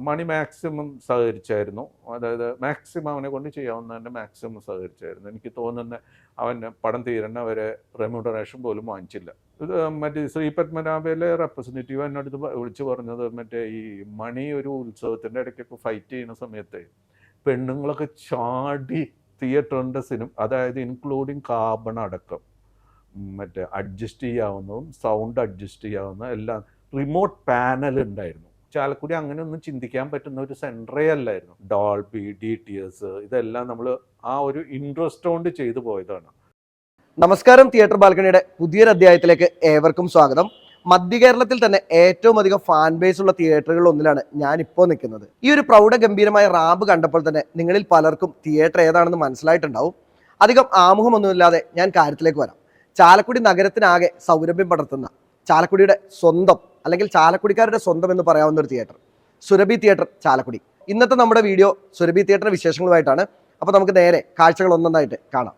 മണി maximum സഹകരിച്ചായിരുന്നു. അതായത് maximum അവനെ കൊണ്ട് ചെയ്യാവുന്നതിൻ്റെ മാക്സിമം സഹകരിച്ചായിരുന്നു. എനിക്ക് തോന്നുന്ന അവൻ പടം തീരണ വരെ റെമ്യൂണറേഷൻ പോലും വാങ്ങിച്ചില്ല. ഇത് മറ്റേ ശ്രീ പത്മനാഭയിലെ റെപ്രസെൻറ്റേറ്റീവ് എന്നോട് വിളിച്ചു പറഞ്ഞത് മറ്റേ ഈ മണി ഒരു ഉത്സവത്തിൻ്റെ ഇടയ്ക്കൊക്കെ ഫൈറ്റ് ചെയ്യുന്ന സമയത്ത് പെണ്ണുങ്ങളൊക്കെ ചാടി തിയേറ്ററിൻ്റെ അതായത് ഇൻക്ലൂഡിങ് കാർബൺ അടക്കം മറ്റേ അഡ്ജസ്റ്റ് ചെയ്യാവുന്നതും സൗണ്ട് അഡ്ജസ്റ്റ് ചെയ്യാവുന്ന എല്ലാം റിമോട്ട് പാനൽ ഉണ്ടായിരുന്നു. ചാലക്കുടി അങ്ങനെ ഒന്നും ചിന്തിക്കാൻ പറ്റുന്ന ഒരു സെൻറ്ററേ അല്ലായിരുന്നു. ഡോൾബി, DTS ഇതെല്ലാം നമ്മൾ ആ ഒരു ഇൻട്രസ്റ്റ് കൊണ്ട് ചെയ്തു പോയതാണ്. നമസ്കാരം, തിയേറ്റർ ബാൽക്കണിയുടെ പുതിയൊരു അധ്യായത്തിലേക്ക് ഏവർക്കും സ്വാഗതം. മധ്യ കേരളത്തിൽ തന്നെ ഏറ്റവും അധികം ഫാൻ ബേസ് ഉള്ള തിയേറ്ററുകളിൽ ഒന്നിലാണ് ഞാനിപ്പോൾ നിൽക്കുന്നത്. ഈ ഒരു പ്രൗഢഗംഭീരമായ റാമ്പ് കണ്ടപ്പോൾ തന്നെ നിങ്ങളിൽ പലർക്കും തിയേറ്റർ ഏതാണെന്ന് മനസ്സിലായിട്ടുണ്ടാവും. അധികം ആമുഖമൊന്നുമില്ലാതെ ഞാൻ കാര്യത്തിലേക്ക് വരാം. ചാലക്കുടി നഗരത്തിനാകെ സൗരഭ്യം പടർത്തുന്ന, ചാലക്കുടിയുടെ സ്വന്തം അല്ലെങ്കിൽ ചാലക്കുടിക്കാരുടെ സ്വന്തം എന്ന് പറയാവുന്ന ഒരു തിയേറ്റർ, സുരഭി തിയേറ്റർ ചാലക്കുടി. ഇന്നത്തെ നമ്മുടെ വീഡിയോ സുരഭി തിയേറ്റർ വിശേഷങ്ങളുമായിട്ടാണ്. അപ്പോൾ നമുക്ക് നേരെ കാഴ്ചകൾ ഒന്നൊന്നായിട്ട് കാണാം.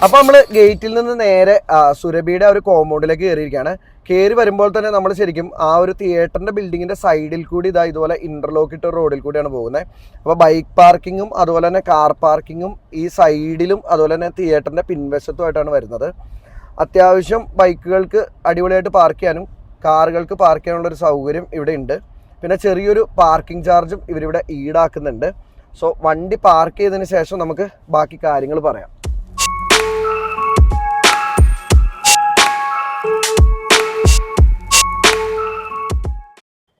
അപ്പോൾ നമ്മൾ ഗേറ്റിൽ നിന്ന് നേരെ സുരഭിയുടെ ഒരു കോമ്പൗണ്ടിലേക്ക് കയറിയിരിക്കുകയാണ്. കയറി വരുമ്പോൾ തന്നെ നമ്മൾ ശരിക്കും ആ ഒരു തിയേറ്ററിൻ്റെ ബിൽഡിങ്ങിൻ്റെ സൈഡിൽ കൂടി ഇതുപോലെ ഇൻ്റർലോക്ക് ഇട്ട റോഡിൽ കൂടിയാണ് പോകുന്നത്. അപ്പോൾ ബൈക്ക് പാർക്കിങ്ങും അതുപോലെ തന്നെ കാർ പാർക്കിങ്ങും ഈ സൈഡിലും അതുപോലെ തന്നെ തിയേറ്ററിൻ്റെ പിൻവശത്തുമായിട്ടാണ് വരുന്നത്. അത്യാവശ്യം ബൈക്കുകൾക്ക് അടിപൊളിയായിട്ട് പാർക്ക് ചെയ്യാനും കാറുകൾക്ക് പാർക്ക് ചെയ്യാനുള്ളൊരു സൗകര്യം ഇവിടെ ഉണ്ട്. പിന്നെ ചെറിയൊരു പാർക്കിംഗ് ചാർജും ഇവരിവിടെ ഈടാക്കുന്നുണ്ട്. സോ വണ്ടി പാർക്ക് ചെയ്തതിന് ശേഷം നമുക്ക് ബാക്കി കാര്യങ്ങൾ പറയാം.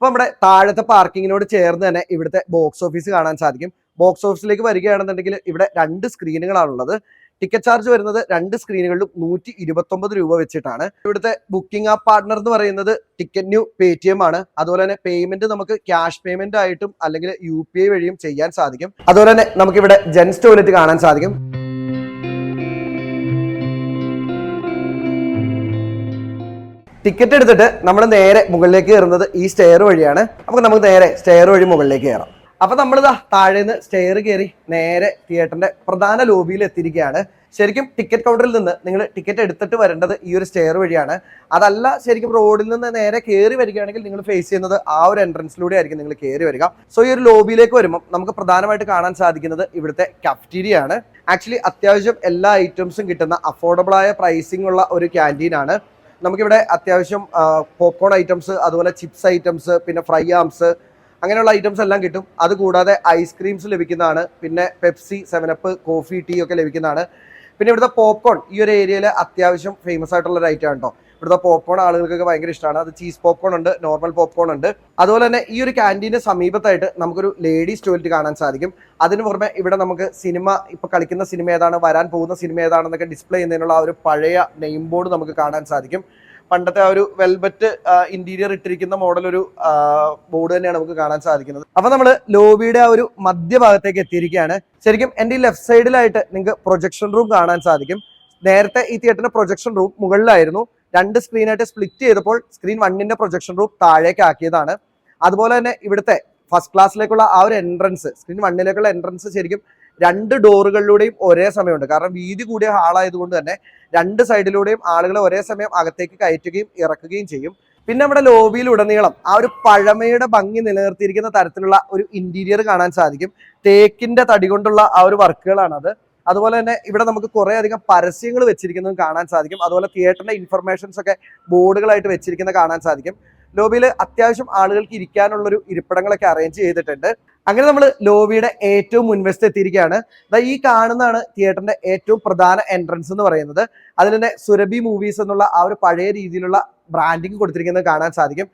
അപ്പോൾ നമ്മുടെ താഴത്തെ പാർക്കിങ്ങിനോട് ചേർന്ന് തന്നെ ഇവിടുത്തെ ബോക്സ് ഓഫീസ് കാണാൻ സാധിക്കും. ബോക്സ് ഓഫീസിലേക്ക് വരികയാണെന്നുണ്ടെങ്കിൽ ഇവിടെ 2 സ്ക്രീനുകളാണുള്ളത്. ടിക്കറ്റ് ചാർജ് വരുന്നത് 2 സ്ക്രീനുകളിലും 129 രൂപ വെച്ചിട്ടാണ്. ഇവിടുത്തെ ബുക്കിംഗ് ആപ്പ് പാർട്ണർ എന്ന് പറയുന്നത് ടിക്കറ്റ് ന്യൂ Paytm ആണ്. അതുപോലെ തന്നെ പേയ്മെന്റ് നമുക്ക് ക്യാഷ് പേയ്മെന്റ് ആയിട്ടും അല്ലെങ്കിൽ UPI വഴിയും ചെയ്യാൻ സാധിക്കും. അതുപോലെ തന്നെ നമുക്കിവിടെ ജെൻസ് ടോയ്ലറ്റ് കാണാൻ സാധിക്കും. ടിക്കറ്റ് എടുത്തിട്ട് നമ്മൾ നേരെ മുകളിലേക്ക് കയറുന്നത് ഈ സ്റ്റെയർ വഴിയാണ്. അപ്പോൾ നമുക്ക് നേരെ സ്റ്റെയർ വഴി മുകളിലേക്ക് കയറാം. അപ്പോൾ നമ്മളിതാ താഴേന്ന് സ്റ്റെയർ കയറി നേരെ തിയേറ്ററിന്റെ പ്രധാന ലോബിയിൽ എത്തിയിരിക്കുകയാണ്. ശരിക്കും ടിക്കറ്റ് കൗണ്ടറിൽ നിന്ന് നിങ്ങൾ ടിക്കറ്റ് എടുത്തിട്ട് വരേണ്ടത് ഈ ഒരു സ്റ്റെയർ വഴിയാണ്. അതല്ല ശരിക്കും റോഡിൽ നിന്ന് നേരെ കയറി വരികയാണെങ്കിൽ നിങ്ങൾ ഫേസ് ചെയ്യുന്നത് ആ ഒരു എൻട്രൻസിലൂടെ ആയിരിക്കും നിങ്ങൾ കയറി വരിക. സോ ഈ ഒരു ലോബിയിലേക്ക് വരുമ്പോൾ നമുക്ക് പ്രധാനമായിട്ട് കാണാൻ സാധിക്കുന്നത് ഇവിടുത്തെ കഫ്റ്റീരിയ ആണ്. ആക്ച്വലി അത്യാവശ്യം എല്ലാ ഐറ്റംസും കിട്ടുന്ന അഫോർഡബിളായ പ്രൈസിംഗ് ഉള്ള ഒരു ക്യാൻറ്റീനാണ്. നമുക്കിവിടെ അത്യാവശ്യം പോപ്കോൺ ഐറ്റംസ്, അതുപോലെ ചിപ്സ് ഐറ്റംസ്, പിന്നെ ഫ്രൈ ആംസ്, അങ്ങനെയുള്ള ഐറ്റംസ് എല്ലാം കിട്ടും. അതുകൂടാതെ ഐസ്ക്രീംസ് ലഭിക്കുന്നതാണ്. പിന്നെ പെപ്സി, 7up, കോഫി, ടീ ഒക്കെ ലഭിക്കുന്നതാണ്. പിന്നെ ഇവിടുത്തെ പോപ്കോൺ ഈ ഒരു ഏരിയയിൽ അത്യാവശ്യം ഫേമസ് ആയിട്ടുള്ള ഒരു ഐറ്റം ആണ് കേട്ടോ. ഇവിടുത്തെ പോപ്കോൺ ആളുകൾക്കൊക്കെ ഭയങ്കര ഇഷ്ടമാണ്. അത് ചീസ് പോപ്കോൺ ഉണ്ട്, നോർമൽ പോപ്കോൺ ഉണ്ട്. അതുപോലെ തന്നെ ഈ ഒരു ക്യാൻറ്റീന് സമീപത്തായിട്ട് നമുക്കൊരു ലേഡീസ് ടോയ്ലറ്റ് കാണാൻ സാധിക്കും. അതിന് പുറമെ ഇവിടെ നമുക്ക് സിനിമ, ഇപ്പോൾ കളിക്കുന്ന സിനിമ ഏതാണ്, വരാൻ പോകുന്ന സിനിമ ഏതാണെന്നൊക്കെ ഡിസ്പ്ലേ ചെയ്യുന്നതിനുള്ള ആ ഒരു പഴയ നെയിം ബോർഡ് നമുക്ക് കാണാൻ സാധിക്കും. പണ്ടത്തെ ആ ഒരു വെൽവെറ്റ് ഇന്റീരിയർ ഇട്ടിരിക്കുന്ന മോഡൽ ഒരു ബോർഡ് തന്നെയാണ് നമുക്ക് കാണാൻ സാധിക്കുന്നത്. അപ്പൊ നമ്മൾ ലോബിയുടെ ആ ഒരു മധ്യഭാഗത്തേക്ക് എത്തിയിരിക്കുകയാണ്. ശരിക്കും എൻ്റെ ഈ ലെഫ്റ്റ് സൈഡിലായിട്ട് നിങ്ങൾക്ക് പ്രൊജക്ഷൻ റൂം കാണാൻ സാധിക്കും. നേരത്തെ ഈ തിയേറ്ററിന്റെ പ്രൊജക്ഷൻ റൂം മുകളിലായിരുന്നു. 2 സ്ക്രീനായിട്ട് സ്പ്ലിറ്റ് ചെയ്തപ്പോൾ സ്ക്രീൻ 1ന്റെ പ്രൊജക്ഷൻ റൂം താഴേക്ക് ആക്കിയതാണ്. അതുപോലെ തന്നെ ഇവിടുത്തെ ഫസ്റ്റ് ക്ലാസ്സിലേക്കുള്ള ആ ഒരു എൻട്രൻസ്, സ്ക്രീൻ 1ലേക്കുള്ള എൻട്രൻസ് ശരിക്കും 2 ഡോറുകളിലൂടെയും ഒരേ സമയമുണ്ട്. കാരണം വീതി കൂടിയ ഹാളായതുകൊണ്ട് തന്നെ 2 സൈഡിലൂടെയും ആളുകളെ ഒരേ സമയം അകത്തേക്ക് കയറ്റുകയും ഇറക്കുകയും ചെയ്യും. പിന്നെ നമ്മുടെ ലോബിയിൽ ഉടനീളം ആ ഒരു പഴമയുടെ ഭംഗി നിലനിർത്തിയിരിക്കുന്ന തരത്തിലുള്ള ഒരു ഇന്റീരിയർ കാണാൻ സാധിക്കും. തേക്കിന്റെ തടി കൊണ്ടുള്ള ആ ഒരു വർക്കുകളാണത്. അതുപോലെ തന്നെ ഇവിടെ നമുക്ക് കുറെ അധികം പരസ്യങ്ങൾ വെച്ചിരിക്കുന്നതും കാണാൻ സാധിക്കും. അതുപോലെ തിയേറ്ററിന്റെ ഇൻഫർമേഷൻസ് ഒക്കെ ബോർഡുകളായിട്ട് വെച്ചിരിക്കുന്നത് കാണാൻ സാധിക്കും. ലോബിയിൽ അത്യാവശ്യം ആളുകൾക്ക് ഇരിക്കാനുള്ളൊരു ഇരിപ്പിടങ്ങളൊക്കെ അറേഞ്ച് ചെയ്തിട്ടുണ്ട്. അങ്ങനെ നമ്മൾ ലോബിയുടെ ഏറ്റവും മുൻവശത്ത് എത്തിയിരിക്കുകയാണ്. ഈ കാണുന്നതാണ് തിയേറ്ററിന്റെ ഏറ്റവും പ്രധാന എൻട്രൻസ് എന്ന് പറയുന്നത്. അതിൽ തന്നെ സുരഭി മൂവീസ് എന്നുള്ള ആ ഒരു പഴയ രീതിയിലുള്ള ബ്രാൻഡിങ് കൊടുത്തിരിക്കുന്നത് കാണാൻ സാധിക്കും.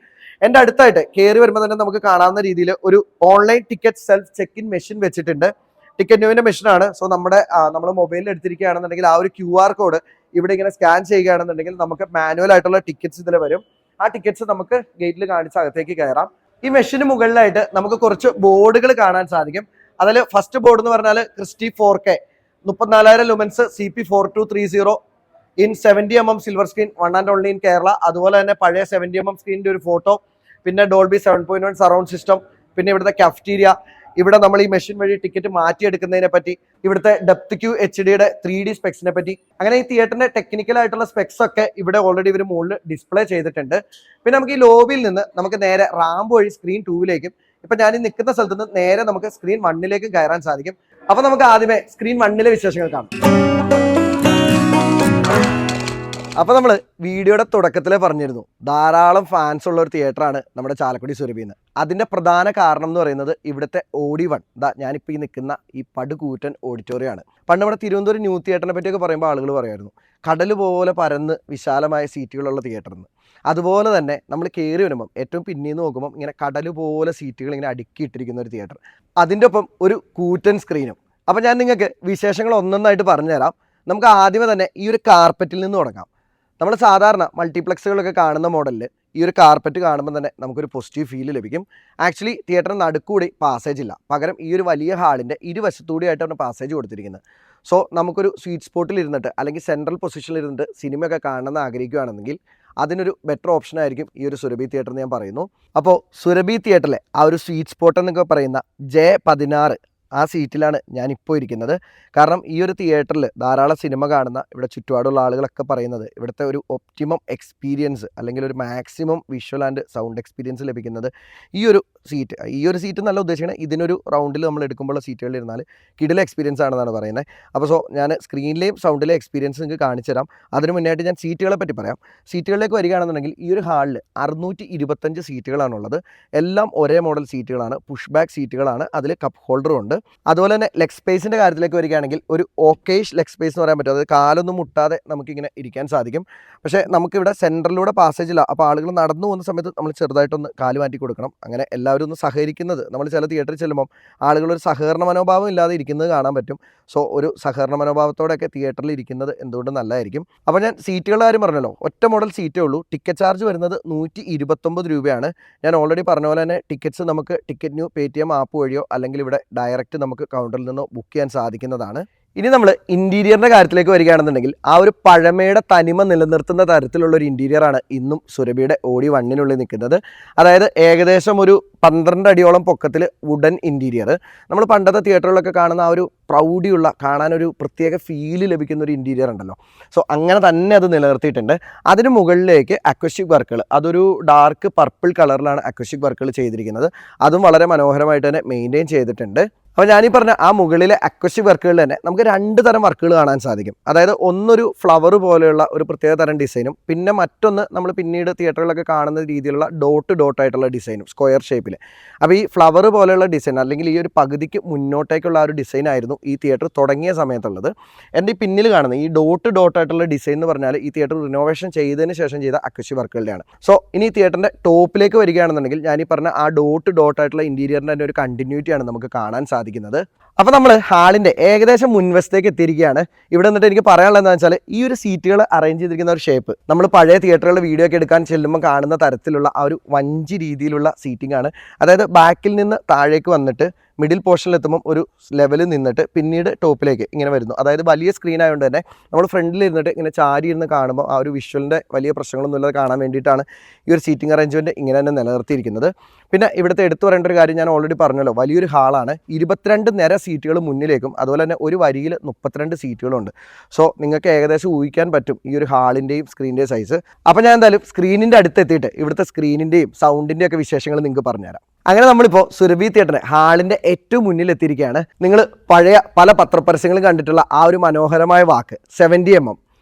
എൻ്റെ അടുത്തായിട്ട് കയറി വരുമ്പോൾ തന്നെ നമുക്ക് കാണാവുന്ന രീതിയിൽ ഒരു online ticket self check in machine വെച്ചിട്ടുണ്ട്. ടിക്കറ്റ് ന്യൂവിന്റെ മെഷീനാണ്. സോ നമ്മൾ മൊബൈലിൽ എടുത്തിരിക്കുകയാണെന്നുണ്ടെങ്കിൽ ആ ഒരു QR കോഡ് ഇവിടെ ഇങ്ങനെ സ്കാൻ ചെയ്യുകയാണെന്നുണ്ടെങ്കിൽ നമുക്ക് മാനുവൽ ആയിട്ടുള്ള ടിക്കറ്റ്സ് ഇതിൽ വരും. ആ ടിക്കറ്റ്സ് നമുക്ക് ഗേറ്റിൽ കാണിച്ച് അകത്തേക്ക് കയറാം. ഈ മെഷീന് മുകളിലായിട്ട് നമുക്ക് കുറച്ച് ബോർഡുകൾ കാണാൻ സാധിക്കും. അതിൽ ഫസ്റ്റ് ബോർഡ് എന്ന് പറഞ്ഞാൽ Christie 4K 34,000 lumens CP4230 in 70mm silver screen, one and only in Kerala. അതുപോലെ തന്നെ പഴയ 70mm സ്ക്രീനിന്റെ ഒരു ഫോട്ടോ, പിന്നെ ഡോൾബി 7.1 സറൗണ്ട് സിസ്റ്റം, പിന്നെ ഇവിടുത്തെ കഫ്റ്റീരിയ, ഇവിടെ നമ്മൾ ഈ മെഷീൻ വഴി ടിക്കറ്റ് മാറ്റിയെടുക്കുന്നതിനെ പറ്റി, ഇവിടുത്തെ ഡെപ്ത് ക്യൂ HD 3D സ്പെക്സിനെ പറ്റി, അങ്ങനെ ഈ തിയേറ്ററിന്റെ ടെക്നിക്കൽ ആയിട്ടുള്ള സ്പെക്സ് ഒക്കെ ഇവിടെ ഓൾറെഡി ഇവർ മുകളിൽ ഡിസ്പ്ലേ ചെയ്തിട്ടുണ്ട്. പിന്നെ നമുക്ക് ഈ ലോബിയിൽ നിന്ന് നമുക്ക് നേരെ റാമ്പ് വഴി സ്ക്രീൻ 2ലേക്കും, ഇപ്പൊ ഞാൻ ഈ നിൽക്കുന്ന സ്ഥലത്ത് നിന്ന് നേരെ നമുക്ക് സ്ക്രീൻ 1ലേക്കും കയറാൻ സാധിക്കും. അപ്പൊ നമുക്ക് ആദ്യമേ സ്ക്രീൻ 1ലെ വിശേഷങ്ങൾ കാണാം. അപ്പൊ നമ്മൾ വീഡിയോയുടെ തുടക്കത്തിൽ പറഞ്ഞിരുന്നു ധാരാളം ഫാൻസ് ഉള്ള ഒരു തിയേറ്ററാണ് നമ്മുടെ ചാലക്കുടി സുരഭിന്ന്. അതിന്റെ പ്രധാന കാരണം എന്ന് പറയുന്നത് ഇവിടുത്തെ OD1, ഞാനിപ്പോൾ ഈ നിൽക്കുന്ന ഈ പടുകൂറ്റൻ ഓഡിറ്റോറിയം ആണ്. പണ്ട് നമ്മുടെ തിരുവനന്തപുരം ന്യൂ തിയേറ്ററിനെ പറ്റിയൊക്കെ പറയുമ്പോൾ ആളുകൾ പറയുമായിരുന്നു കടൽ പോലെ പരന്ന് വിശാലമായ സീറ്റുകളുള്ള തിയേറ്ററിന്ന്. അതുപോലെ തന്നെ നമ്മൾ കയറി വരുമ്പം ഏറ്റവും പിന്നീന്ന് നോക്കുമ്പം ഇങ്ങനെ കടൽ പോലെ സീറ്റുകൾ ഇങ്ങനെ അടുക്കിയിട്ടിരിക്കുന്ന ഒരു തിയേറ്റർ, അതിൻ്റെ ഒപ്പം ഒരു കൂറ്റൻ സ്ക്രീനും. അപ്പം ഞാൻ നിങ്ങൾക്ക് വിശേഷങ്ങൾ ഒന്നൊന്നായിട്ട് പറഞ്ഞുതരാം. നമുക്ക് ആദ്യമേ തന്നെ ഈ ഒരു കാർപ്പറ്റിൽ നിന്ന് തുടങ്ങാം. നമ്മൾ സാധാരണ മൾട്ടിപ്ലക്സുകളൊക്കെ കാണുന്ന മോഡലിൽ ഈ ഒരു കാർപ്പറ്റ് കാണുമ്പോൾ തന്നെ നമുക്കൊരു പോസിറ്റീവ് ഫീൽ ലഭിക്കും. ആക്ച്വലി തിയേറ്ററിന് നടുക്കൂടി പാസേജ് ഇല്ല, പകരം ഈ ഒരു വലിയ ഹാളിൻ്റെ ഇരുവശത്തൂടിയായിട്ടാണ് പാസേജ് കൊടുത്തിരിക്കുന്നത്. സോ നമുക്കൊരു സ്വീറ്റ് സ്പോട്ടിൽ ഇരുന്നിട്ട് അല്ലെങ്കിൽ സെൻട്രൽ പൊസിഷനിൽ ഇരുന്നിട്ട് സിനിമയൊക്കെ കാണണമെന്ന് ആഗ്രഹിക്കുകയാണെന്നെങ്കിൽ അതിനൊരു ബെറ്റർ ഓപ്ഷൻ ആയിരിക്കും ഈ ഒരു സുരഭി തിയേറ്റർ എന്ന് ഞാൻ പറയുന്നു. അപ്പോൾ സുരഭി തിയേറ്ററിലെ ആ ഒരു സ്വീറ്റ് സ്പോട്ട് എന്നൊക്കെ പറയുന്ന J16 ആ സീറ്റിലാണ് ഞാനിപ്പോൾ ഇരിക്കുന്നത്. കാരണം ഈ ഒരു തിയേറ്ററിൽ ധാരാളം സിനിമ കാണുന്ന ഇവിടെ ചുറ്റുപാടുള്ള ആളുകളൊക്കെ പറയുന്നത് ഇവിടുത്തെ ഒരു ഒപ്റ്റിമം എക്സ്പീരിയൻസ് അല്ലെങ്കിൽ ഒരു maximum visual and sound experience ലഭിക്കുന്നത് ഈ ഒരു സീറ്റ് നല്ല ഉദ്ദേശിക്കുന്നത് ഇതിനൊരു റൗണ്ടിൽ നമ്മൾ എടുക്കുമ്പോൾ സീറ്റുകളിൽ ഇരുന്നാൽ കിടില എക്സ്പീരിയൻസ് ആണെന്നാണ് പറയുന്നത്. അപ്പോൾ ഞാൻ സ്ക്രീനിലെയും സൗണ്ടിലെ എക്സ്പീരിയൻസ് നിങ്ങൾക്ക് കാണിച്ചു തരാം. അതിന് മുന്നായിട്ട് ഞാൻ സീറ്റുകളെ പറ്റി പറയാം. സീറ്റുകളിലേക്ക് വരികയാണെന്നുണ്ടെങ്കിൽ ഈ ഒരു ഹാളിൽ 625 സീറ്റുകളാണുള്ളത്. എല്ലാം ഒരേ മോഡൽ സീറ്റുകളാണ്, പുഷ് ബാക്ക് സീറ്റുകളാണ്, അതിൽ കപ്പ് ഹോൾഡറും ഉണ്ട്. അതുപോലെ തന്നെ ലെഗ് സ്പേസിൻ്റെ കാര്യത്തിലേക്ക് വരികയാണെങ്കിൽ ഒരു ഓക്കേഷ് ലെഗ് സ്പേസ് എന്ന് പറയാൻ പറ്റും. അതായത് കാലൊന്നും മുട്ടാതെ നമുക്കിങ്ങനെ ഇരിക്കാൻ സാധിക്കും. പക്ഷേ നമുക്കിവിടെ സെൻറ്ററിലൂടെ പാസേജ് ഇല്ല. അപ്പോൾ ആളുകൾ നടന്നു പോകുന്ന സമയത്ത് നമ്മൾ ചെറുതായിട്ടൊന്ന് കാല് മാറ്റി കൊടുക്കണം. അങ്ങനെ എല്ലാവരും ഒന്ന് സഹകരിക്കുന്നത്, നമ്മൾ ചില തിയേറ്ററിൽ ചെല്ലുമ്പം ആളുകളൊരു സഹകരണ മനോഭാവം ഇല്ലാതെ ഇരിക്കുന്നത് കാണാൻ പറ്റും. സോ ഒരു സഹകരണ മനോഭാവത്തോടെയൊക്കെ തിയേറ്ററിൽ ഇരിക്കുന്നത് എന്തുകൊണ്ട് നല്ലതായിരിക്കും. അപ്പോൾ ഞാൻ സീറ്റുകളുടെ കാര്യം പറഞ്ഞല്ലോ, ഒറ്റ മോഡൽ സീറ്റേ ഉള്ളൂ. ടിക്കറ്റ് ചാർജ് വരുന്നത് 129 രൂപയാണ്. ഞാൻ ഓൾറെഡി പറഞ്ഞ പോലെ തന്നെ ടിക്കറ്റ്സ് നമുക്ക് ടിക്കറ്റ് ന്യൂ Paytm ആപ്പ് വഴിയോ അല്ലെങ്കിൽ ഇവിടെ ഡയറക്റ്റ് നമുക്ക് കൗണ്ടറിൽ നിന്നോ ബുക്ക് ചെയ്യാൻ സാധിക്കുന്നതാണ്. ഇനി നമ്മൾ ഇൻറ്റീരിയറിൻ്റെ കാര്യത്തിലേക്ക് വരികയാണെന്നുണ്ടെങ്കിൽ ആ ഒരു പഴമയുടെ തനിമ നിലനിർത്തുന്ന തരത്തിലുള്ള ഒരു ഇൻറ്റീരിയറാണ് ഇന്നും സുരഭിയുടെ OD1 നിൽക്കുന്നത്. അതായത് ഏകദേശം ഒരു 12 അടിയോളം പൊക്കത്തിൽ വുഡൻ ഇൻറ്റീരിയർ. നമ്മൾ പണ്ടത്തെ തിയേറ്ററുകളിലൊക്കെ കാണുന്ന ആ ഒരു പ്രൗഢിയുള്ള, കാണാനൊരു പ്രത്യേക ഫീല് ലഭിക്കുന്ന ഒരു ഇൻറ്റീരിയർ ഉണ്ടല്ലോ. സോ അങ്ങനെ തന്നെ അത് നിലനിർത്തിയിട്ടുണ്ട്. അതിന് മുകളിലേക്ക് അക്വസ്റ്റിക് വർക്കുകൾ, അതൊരു ഡാർക്ക് പർപ്പിൾ കളറിലാണ് അക്വസ്റ്റിക് വർക്കുകൾ ചെയ്തിരിക്കുന്നത്. അതും വളരെ മനോഹരമായിട്ട് തന്നെ മെയിൻറ്റെയിൻ ചെയ്തിട്ടുണ്ട്. അപ്പോൾ ഞാനീ പറഞ്ഞ ആ മുകളിലെ അക്വസ്റ്റിക് വർക്കുകളിൽ തന്നെ നമുക്ക് 2 തരം വർക്കുകൾ കാണാൻ സാധിക്കും. അതായത് ഒന്നൊരു ഫ്ലവർ പോലെയുള്ള ഒരു പ്രത്യേക തരം ഡിസൈനും, പിന്നെ മറ്റൊന്ന് നമ്മൾ പിന്നീട് തിയേറ്ററുകളിലൊക്കെ കാണുന്ന രീതിയിലുള്ള ഡോട്ട് ആയിട്ടുള്ള ഡിസൈനും, സ്ക്വയർ ഷേപ്പിൽ. അപ്പോൾ ഈ ഫ്ലവർ പോലെയുള്ള ഡിസൈൻ അല്ലെങ്കിൽ ഈ ഒരു പകുതിക്ക് മുന്നോട്ടേക്കുള്ള ആ ഒരു ഡിസൈൻ ആയിരുന്നു ഈ തിയേറ്റർ തുടങ്ങിയ സമയത്തുള്ളത്. എൻ്റെ ഈ പിന്നിൽ കാണുന്ന ഈ ഡോട്ട് ആയിട്ടുള്ള ഡിസൈൻ എന്ന് പറഞ്ഞാൽ ഈ തിയേറ്റർ റിനോവേഷൻ ചെയ്തതിന് ശേഷം ചെയ്ത അക്വസ്റ്റിക് വർക്കുകളുടെയാണ്. സോ ഇനി ഈ തിയേറ്ററിൻ്റെ ടോപ്പിലേക്ക് വരികയാണെന്നുണ്ടെങ്കിൽ ഞാനീ പറഞ്ഞ ആ ഡോട്ട് ആയിട്ടുള്ള ഇൻറ്റീരിയറിൻ്റെ തന്നെ ഒരു കണ്ടിന്യൂറ്റിയാണ് നമുക്ക് കാണാൻ സാധിക്കുന്നത്. അപ്പോൾ നമ്മൾ ഹാളിൻ്റെ ഏകദേശം മുൻവശത്തേക്ക് എത്തിയിരിക്കുകയാണ്. ഇവിടെ നിന്നിട്ട് എനിക്ക് പറയാനുള്ളത് എന്താണെന്ന് വെച്ചാൽ ഈ ഒരു സീറ്റുകൾ അറേഞ്ച് ചെയ്തിരിക്കുന്ന ഒരു ഷേപ്പ് നമ്മൾ പഴയ തിയേറ്ററുകളുടെ വീഡിയോ ഒക്കെ എടുക്കാൻ ചെല്ലുമ്പോൾ കാണുന്ന തരത്തിലുള്ള ആ ഒരു വഞ്ചി രീതിയിലുള്ള സീറ്റിംഗ് ആണ്. അതായത് ബാക്കിൽ നിന്ന് താഴേക്ക് വന്നിട്ട് മിഡിൽ പോർഷനിൽ എത്തുമ്പം ഒരു ലെവലിൽ നിന്നിട്ട് പിന്നീട് ടോപ്പിലേക്ക് ഇങ്ങനെ വരുന്നു. അതായത് വലിയ സ്ക്രീൻ ആയതുകൊണ്ട് തന്നെ നമ്മൾ ഫ്രണ്ടിൽ ഇരുന്നിട്ട് ഇങ്ങനെ ചാരി ഇരുന്ന് കാണുമ്പോൾ ആ ഒരു വിഷ്വലിൻ്റെ വലിയ പ്രശ്നങ്ങളൊന്നും ഇല്ലാതെ കാണാൻ വേണ്ടിയിട്ടാണ് ഈ ഒരു സീറ്റിംഗ് അറേഞ്ച്മെൻറ്റ് ഇങ്ങനെ തന്നെ നിലനിർത്തിയിരിക്കുന്നത്. പിന്നെ ഇവിടുത്തെ എടുത്തു പറയേണ്ട ഒരു കാര്യം ഞാൻ ഓൾറെഡി പറഞ്ഞല്ലോ, വലിയൊരു ഹാളാണ്. 22 നിര സീറ്റുകൾ മുന്നിലേക്കും അതുപോലെ തന്നെ ഒരു വരിയിൽ 32 സീറ്റുകളുണ്ട്. സോ നിങ്ങൾക്ക് ഏകദേശം ഊഹിക്കാൻ പറ്റും ഈ ഒരു ഹാളിൻ്റെയും സ്ക്രീനിൻ്റെയും സൈസ്. അപ്പോൾ ഞാൻ എന്തായാലും സ്ക്രീനിൻ്റെ അടുത്ത് എത്തിയിട്ട് ഇവിടുത്തെ സ്ക്രീനിൻ്റെയും സൗണ്ടിൻ്റെയും ഒക്കെ വിശേഷങ്ങൾ നിങ്ങൾക്ക് പറഞ്ഞുതരാം. അങ്ങനെ നമ്മളിപ്പോൾ സുരഭി തിയേറ്ററിന് ഹാളിൻ്റെ ഏറ്റവും മുന്നിൽ എത്തിയിരിക്കുകയാണ്. നിങ്ങൾ പഴയ പല പത്രപരസ്യങ്ങളും കണ്ടിട്ടുള്ള ആ ഒരു മനോഹരമായ വാക്ക് 70mm.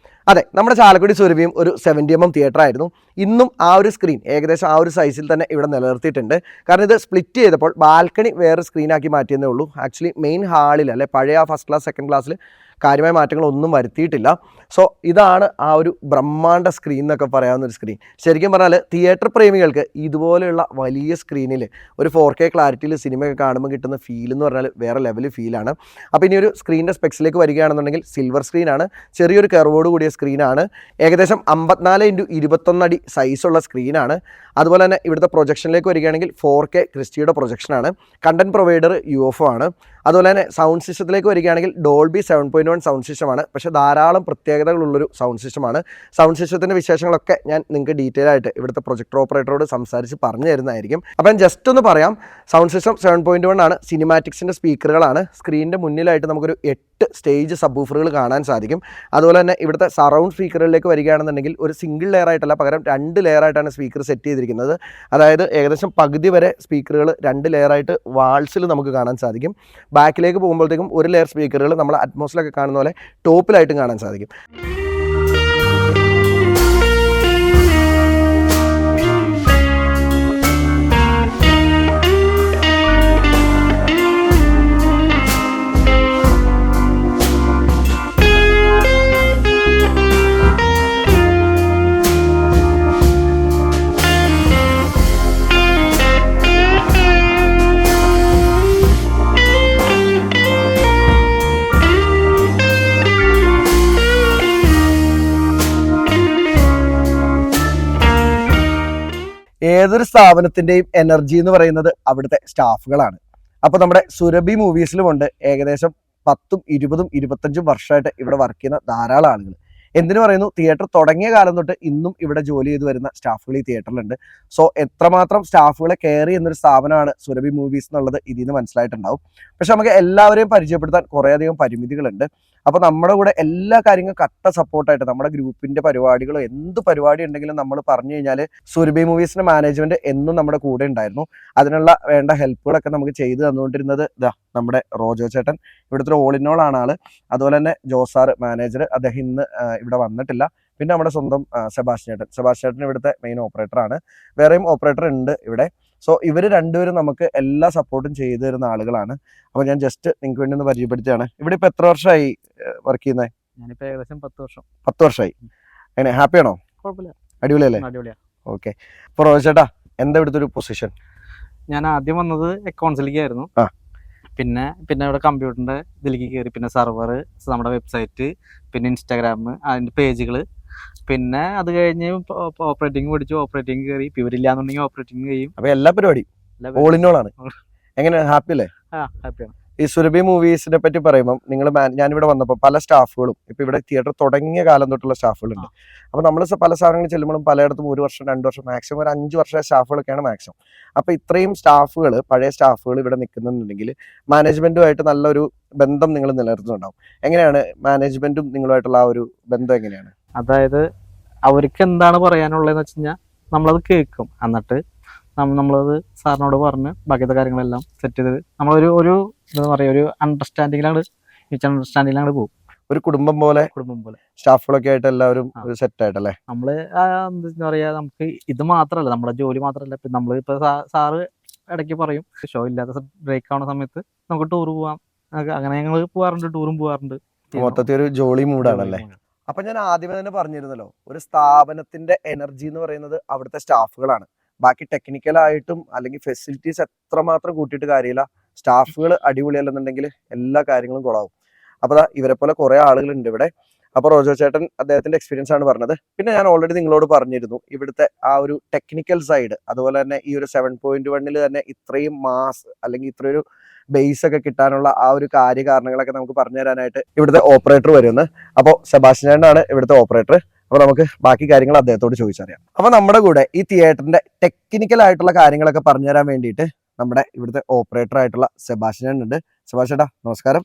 അതെ, നമ്മുടെ ചാലക്കുടി സുരഭിയും ഒരു 70mm തിയേറ്റർ ആയിരുന്നു. ഇന്നും ആ ഒരു സ്ക്രീൻ ഏകദേശം ആ ഒരു സൈസിൽ തന്നെ ഇവിടെ നിലനിർത്തിയിട്ടുണ്ട്. കാരണം ഇത് സ്പ്ലിറ്റ് ചെയ്തപ്പോൾ ബാൽക്കണി വേറെ സ്ക്രീനാക്കി മാറ്റിയെന്നേ ഉള്ളൂ. ആക്ച്വലി മെയിൻ ഹാളിൽ അല്ലെ പഴയ ഫസ്റ്റ് ക്ലാസ് സെക്കൻഡ് ക്ലാസ്സിൽ കാര്യമായ മാറ്റങ്ങളൊന്നും വരുത്തിയിട്ടില്ല. സോ ഇതാണ് ആ ഒരു ബ്രഹ്മാണ്ഡ സ്ക്രീൻ എന്നൊക്കെ പറയാവുന്ന ഒരു സ്ക്രീൻ. ശരിക്കും പറഞ്ഞാൽ തിയേറ്റർ പ്രേമികൾക്ക് ഇതുപോലെയുള്ള വലിയ സ്ക്രീനിൽ ഒരു 4K ക്ലാരിറ്റിയിൽ സിനിമയൊക്കെ കാണുമ്പോൾ കിട്ടുന്ന ഫീൽ എന്ന് പറഞ്ഞാൽ വേറെ ലെവൽ ഫീലാണ്. അപ്പോൾ ഇനി ഒരു സ്ക്രീനിൻ്റെ സ്പെക്സിലേക്ക് വരികയാണെന്നുണ്ടെങ്കിൽ സിൽവർ സ്ക്രീനാണ്, ചെറിയൊരു കർവോട് കൂടിയ സ്ക്രീനാണ്, ഏകദേശം 54x21 അടി സൈസുള്ള സ്ക്രീനാണ്. അതുപോലെ തന്നെ ഇവിടുത്തെ പ്രൊജക്ഷനിലേക്ക് വരികയാണെങ്കിൽ 4K ക്രിസ്റ്റിയുടെ പ്രൊജക്ഷനാണ്. കണ്ടന്റ് പ്രൊവൈഡർ UFO ആണ്. അതുപോലെ തന്നെ സൗണ്ട് സിസ്റ്റത്തിലേക്ക് വരികയാണെങ്കിൽ ഡോൾബി 7.1 സൗണ്ട് സിസ്റ്റമാണ്. പക്ഷേ ധാരാളം പ്രത്യേകതകളുള്ളൊരു സൗണ്ട് സിസ്റ്റമാണ്. സൗണ്ട് സിസ്റ്റത്തിൻ്റെ വിശേഷങ്ങളൊക്കെ ഞാൻ നിങ്ങൾക്ക് ഡീറ്റെയിൽ ആയിട്ട് ഇവിടുത്തെ പ്രൊജക്ടർ ഓപ്പറേറ്ററോട് സംസാരിച്ച് പറഞ്ഞു തരുന്നതായിരിക്കും. അപ്പോൾ ഞാൻ ജസ്റ്റ് ഒന്ന് പറയാം. സൗണ്ട് സിസ്റ്റം 7.1 ആണ്. സിനിമാറ്റിക്സിൻ്റെ സ്പീക്കറുകളാണ്. സ്ക്രീനിൻ്റെ മുന്നിലായിട്ട് നമുക്കൊരു 8 സ്റ്റേജ് സബ്വൂഫറുകൾ കാണാൻ സാധിക്കും. അതുപോലെ തന്നെ ഇവിടുത്തെ സറൗണ്ട് സ്പീക്കറുകളിലേക്ക് വരികയാണെന്നുണ്ടെങ്കിൽ ഒരു സിംഗിൾ ലെയർ ആയിട്ടല്ല, പകരം 2 ലെയറായിട്ടാണ് സ്പീക്കർ സെറ്റ് ചെയ്തിരിക്കുന്നത്. അതായത് ഏകദേശം പകുതി വരെ സ്പീക്കറുകൾ 2 ലെയറായിട്ട് വാൾസിൽ നമുക്ക് കാണാൻ സാധിക്കും. ബാക്കിലേക്ക് പോകുമ്പോഴത്തേക്കും 1 ലെയർ സ്പീക്കറുകൾ നമ്മൾ അറ്റ്മോസിലൊക്കെ കാണുന്ന പോലെ ടോപ്പിലായിട്ടും കാണാൻ സാധിക്കും. ഏതൊരു സ്ഥാപനത്തിൻ്റെയും എനർജി എന്ന് പറയുന്നത് അവിടുത്തെ സ്റ്റാഫുകളാണ്. അപ്പോൾ നമ്മുടെ സുരഭി മൂവീസിലുമുണ്ട് ഏകദേശം 10, 20, 25 വർഷമായിട്ട് ഇവിടെ വർക്ക് ചെയ്യുന്ന ധാരാളം ആളുകൾ. എന്തിനു പറയുന്നു, തിയേറ്റർ തുടങ്ങിയ കാലം തൊട്ട് ഇന്നും ഇവിടെ ജോലി ചെയ്ത് വരുന്ന സ്റ്റാഫുകൾ ഈ തിയേറ്ററിലുണ്ട്. സോ എത്രമാത്രം സ്റ്റാഫുകളെ കെയർ ചെയ്യുന്നൊരു സ്ഥാപനമാണ് സുരഭി മൂവീസ് എന്നുള്ളത് ഇതിൽ നിന്ന് മനസ്സിലായിട്ടുണ്ടാവും. പക്ഷെ നമുക്ക് എല്ലാവരെയും പരിചയപ്പെടുത്താൻ കുറേയധികം പരിമിതികളുണ്ട്. അപ്പോൾ നമ്മുടെ കൂടെ എല്ലാ കാര്യങ്ങളും കട്ട സപ്പോർട്ടായിട്ട് നമ്മുടെ ഗ്രൂപ്പിൻ്റെ പരിപാടികളോ എന്ത് പരിപാടി ഉണ്ടെങ്കിലും നമ്മൾ പറഞ്ഞു കഴിഞ്ഞാൽ സുരഭി മൂവീസിൻ്റെ മാനേജ്മെൻറ്റ് എന്നും നമ്മുടെ കൂടെ ഉണ്ടായിരുന്നു. അതിനുള്ള വേണ്ട ഹെൽപ്പുകളൊക്കെ നമുക്ക് ചെയ്തു തന്നുകൊണ്ടിരുന്നത് നമ്മുടെ റോജോ ചേട്ടൻ, ഇവിടുത്തെ ഒരു ഓൾ ഇൻ ഓൾ ആണ് ആള്. അതുപോലെ തന്നെ ജോസാർ മാനേജർ, അദ്ദേഹം ഇന്ന് ഇവിടെ വന്നിട്ടില്ല. പിന്നെ നമ്മുടെ സ്വന്തം സെബാസ്റ്റ്യൻ ഇവിടുത്തെ മെയിൻ ഓപ്പറേറ്ററാണ്. വേറെയും ഓപ്പറേറ്റർ ഉണ്ട് ഇവിടെ. സോ ഇവർ രണ്ടുപേരും നമുക്ക് എല്ലാ സപ്പോർട്ടും ചെയ്തു തരുന്ന ആളുകളാണ്. അപ്പോൾ ഞാൻ ജസ്റ്റ് നിങ്ങൾക്ക് വേണ്ടി ഒന്ന് പരിചയപ്പെടുത്തിയാണ്. ഇവിടെ ഇപ്പോൾ എത്ര വർഷമായി വർക്ക് ചെയ്യുന്നത്? ഞാനിപ്പോൾ ഏകദേശം 10 വർഷം. 10 വർഷമായി. എങ്ങനെ, ഹാപ്പിയാണോ? കുഴപ്പമില്ല, അടിപൊളിയല്ലേ? അടിപൊളിയാ. ഓക്കെ. അപ്പോൾ റോജ് ചേട്ടാ, എന്താ ഇവിടുത്തെ ഒരു പൊസിഷൻ? ഞാൻ ആദ്യം വന്നത് അക്കൗണ്ട്സിലേക്ക് ആയിരുന്നു. പിന്നെ ഇവിടെ കമ്പ്യൂട്ടറിന്റെ ഇതിലേക്ക് കയറി. പിന്നെ സെർവർ, നമ്മുടെ വെബ്സൈറ്റ്, പിന്നെ ഇൻസ്റ്റാഗ്രാം, അതിന്റെ പേജുകൾ. പിന്നെ അത് കഴിഞ്ഞ് ഓപ്പറേറ്റിംഗ് പഠിച്ചു, ഓപ്പറേറ്റിംഗ് കയറി. ഇവരില്ലാന്നുണ്ടെങ്കിൽ ഓപ്പറേറ്റിംഗ് ചെയ്യും. അപ്പൊ എല്ലാ പരിപാടിയും ഓൾ ഇൻ ഓൾ ആണ്. എങ്ങനെ, ഹാപ്പി അല്ലേ? ഹാപ്പിയാണ്. ഈ സുരഭി മൂവീസിനെ പറ്റി പറയുമ്പോൾ നിങ്ങൾ, ഞാനിവിടെ വന്നപ്പോൾ പല സ്റ്റാഫുകളും ഇപ്പൊ ഇവിടെ തിയേറ്റർ തുടങ്ങിയ കാലം തൊട്ടുള്ള സ്റ്റാഫുകളുണ്ട്. അപ്പൊ നമ്മൾ പല സാധനങ്ങൾ ചെല്ലുമ്പോഴും പലയിടത്തും 1 വർഷം 2 വർഷം മാക്സിമം ഒരു 5 വർഷ സ്റ്റാഫുകളൊക്കെയാണ് മാക്സിമം. അപ്പൊ ഇത്രയും സ്റ്റാഫുകൾ, പഴയ സ്റ്റാഫുകൾ ഇവിടെ നിൽക്കുന്നുണ്ടെങ്കിൽ മാനേജ്മെന്റുമായിട്ട് നല്ലൊരു ബന്ധം നിങ്ങൾ നിലനിർത്തുന്നുണ്ടാവും. എങ്ങനെയാണ് മാനേജ്മെന്റും നിങ്ങളുമായിട്ടുള്ള ആ ഒരു ബന്ധം എങ്ങനെയാണ്? അതായത് അവർക്ക് എന്താണ് പറയാനുള്ളതെന്ന് വെച്ച് കഴിഞ്ഞാൽ നമ്മളത് കേൾക്കും. എന്നിട്ട് നമ്മളത് സാറിനോട് പറഞ്ഞ് ബാക്കിയത്തെ കാര്യങ്ങളെല്ലാം സെറ്റ് ചെയ്ത് നമ്മളൊരു എന്താ പറയുക, ഒരു അണ്ടർസ്റ്റാൻഡിങ്ങിലാണ് പോകും. ഒരു കുടുംബം പോലെ സ്റ്റാഫുകളൊക്കെ ആയിട്ട് എല്ലാവരും ഒരു സെറ്റ് ആയിട്ടല്ലേ? നമ്മള് എന്താ പറയാ, നമുക്ക് ഇത് മാത്രല്ല, നമ്മുടെ ജോലി മാത്രല്ല. ഇപ്പൊ നമ്മള് ഇപ്പൊ സാറ് ഇടയ്ക്ക് പറയും ഷോ ഇല്ലാത്ത ബ്രേക്ക് ആവുന്ന സമയത്ത് നമുക്ക് ടൂർ പോവാം. അങ്ങനെ ഞങ്ങൾ പോവാറുണ്ട്, ടൂറും പോവാറുണ്ട്. മൊത്തത്തിൽ ഒരു ജോളി മൂഡാണല്ലേ? അപ്പൊ ഞാൻ ആദ്യമേ തന്നെ പറഞ്ഞിരുന്നല്ലോ, ഒരു സ്ഥാപനത്തിന്റെ എനർജി എന്ന് പറയുന്നത് അവിടുത്തെ സ്റ്റാഫുകളാണ്. ബാക്കി ടെക്നിക്കലായിട്ടും അല്ലെങ്കിൽ ഫെസിലിറ്റീസ് എത്രമാത്രം കൂട്ടിയിട്ട് കാര്യമില്ല, സ്റ്റാഫുകൾ അടിപൊളിയല്ലെന്നുണ്ടെങ്കിൽ എല്ലാ കാര്യങ്ങളും കൊളാവും. അപ്പോൾ ഇവരെ പോലെ കുറേ ആളുകളുണ്ട് ഇവിടെ. അപ്പോൾ റോജോ ചേട്ടൻ അദ്ദേഹത്തിന്റെ എക്സ്പീരിയൻസ് ആണ് പറഞ്ഞത്. പിന്നെ ഞാൻ ഓൾറെഡി നിങ്ങളോട് പറഞ്ഞിരുന്നു ഇവിടുത്തെ ആ ഒരു ടെക്നിക്കൽ സൈഡ്, അതുപോലെ തന്നെ ഈ ഒരു 7.1 തന്നെ ഇത്രയും മാസ് അല്ലെങ്കിൽ ഇത്രയൊരു ബേസ് ഒക്കെ കിട്ടാനുള്ള ആ ഒരു കാര്യകാരണങ്ങളൊക്കെ നമുക്ക് പറഞ്ഞു തരാനായിട്ട് ഇവിടുത്തെ ഓപ്പറേറ്റർ വരുന്നത്. അപ്പോൾ സെബാസ്റ്റ്യനാണ് ഇവിടുത്തെ ഓപ്പറേറ്റർ. അപ്പോൾ നമുക്ക് ബാക്കി കാര്യങ്ങൾ അദ്ദേഹത്തോട് ചോദിച്ചറിയാം. അപ്പോൾ നമ്മുടെ കൂടെ ഈ തിയേറ്ററിന്റെ ടെക്നിക്കൽ ആയിട്ടുള്ള കാര്യങ്ങളൊക്കെ പറഞ്ഞു തരാൻ വേണ്ടിയിട്ട് നമ്മുടെ ഇവിടുത്തെ ഓപ്പറേറ്റർ ആയിട്ടുള്ള സെബാസ്റ്റ്യൻ ഉണ്ട്. സെബാസ്റ്റ്യൻ നമസ്കാരം.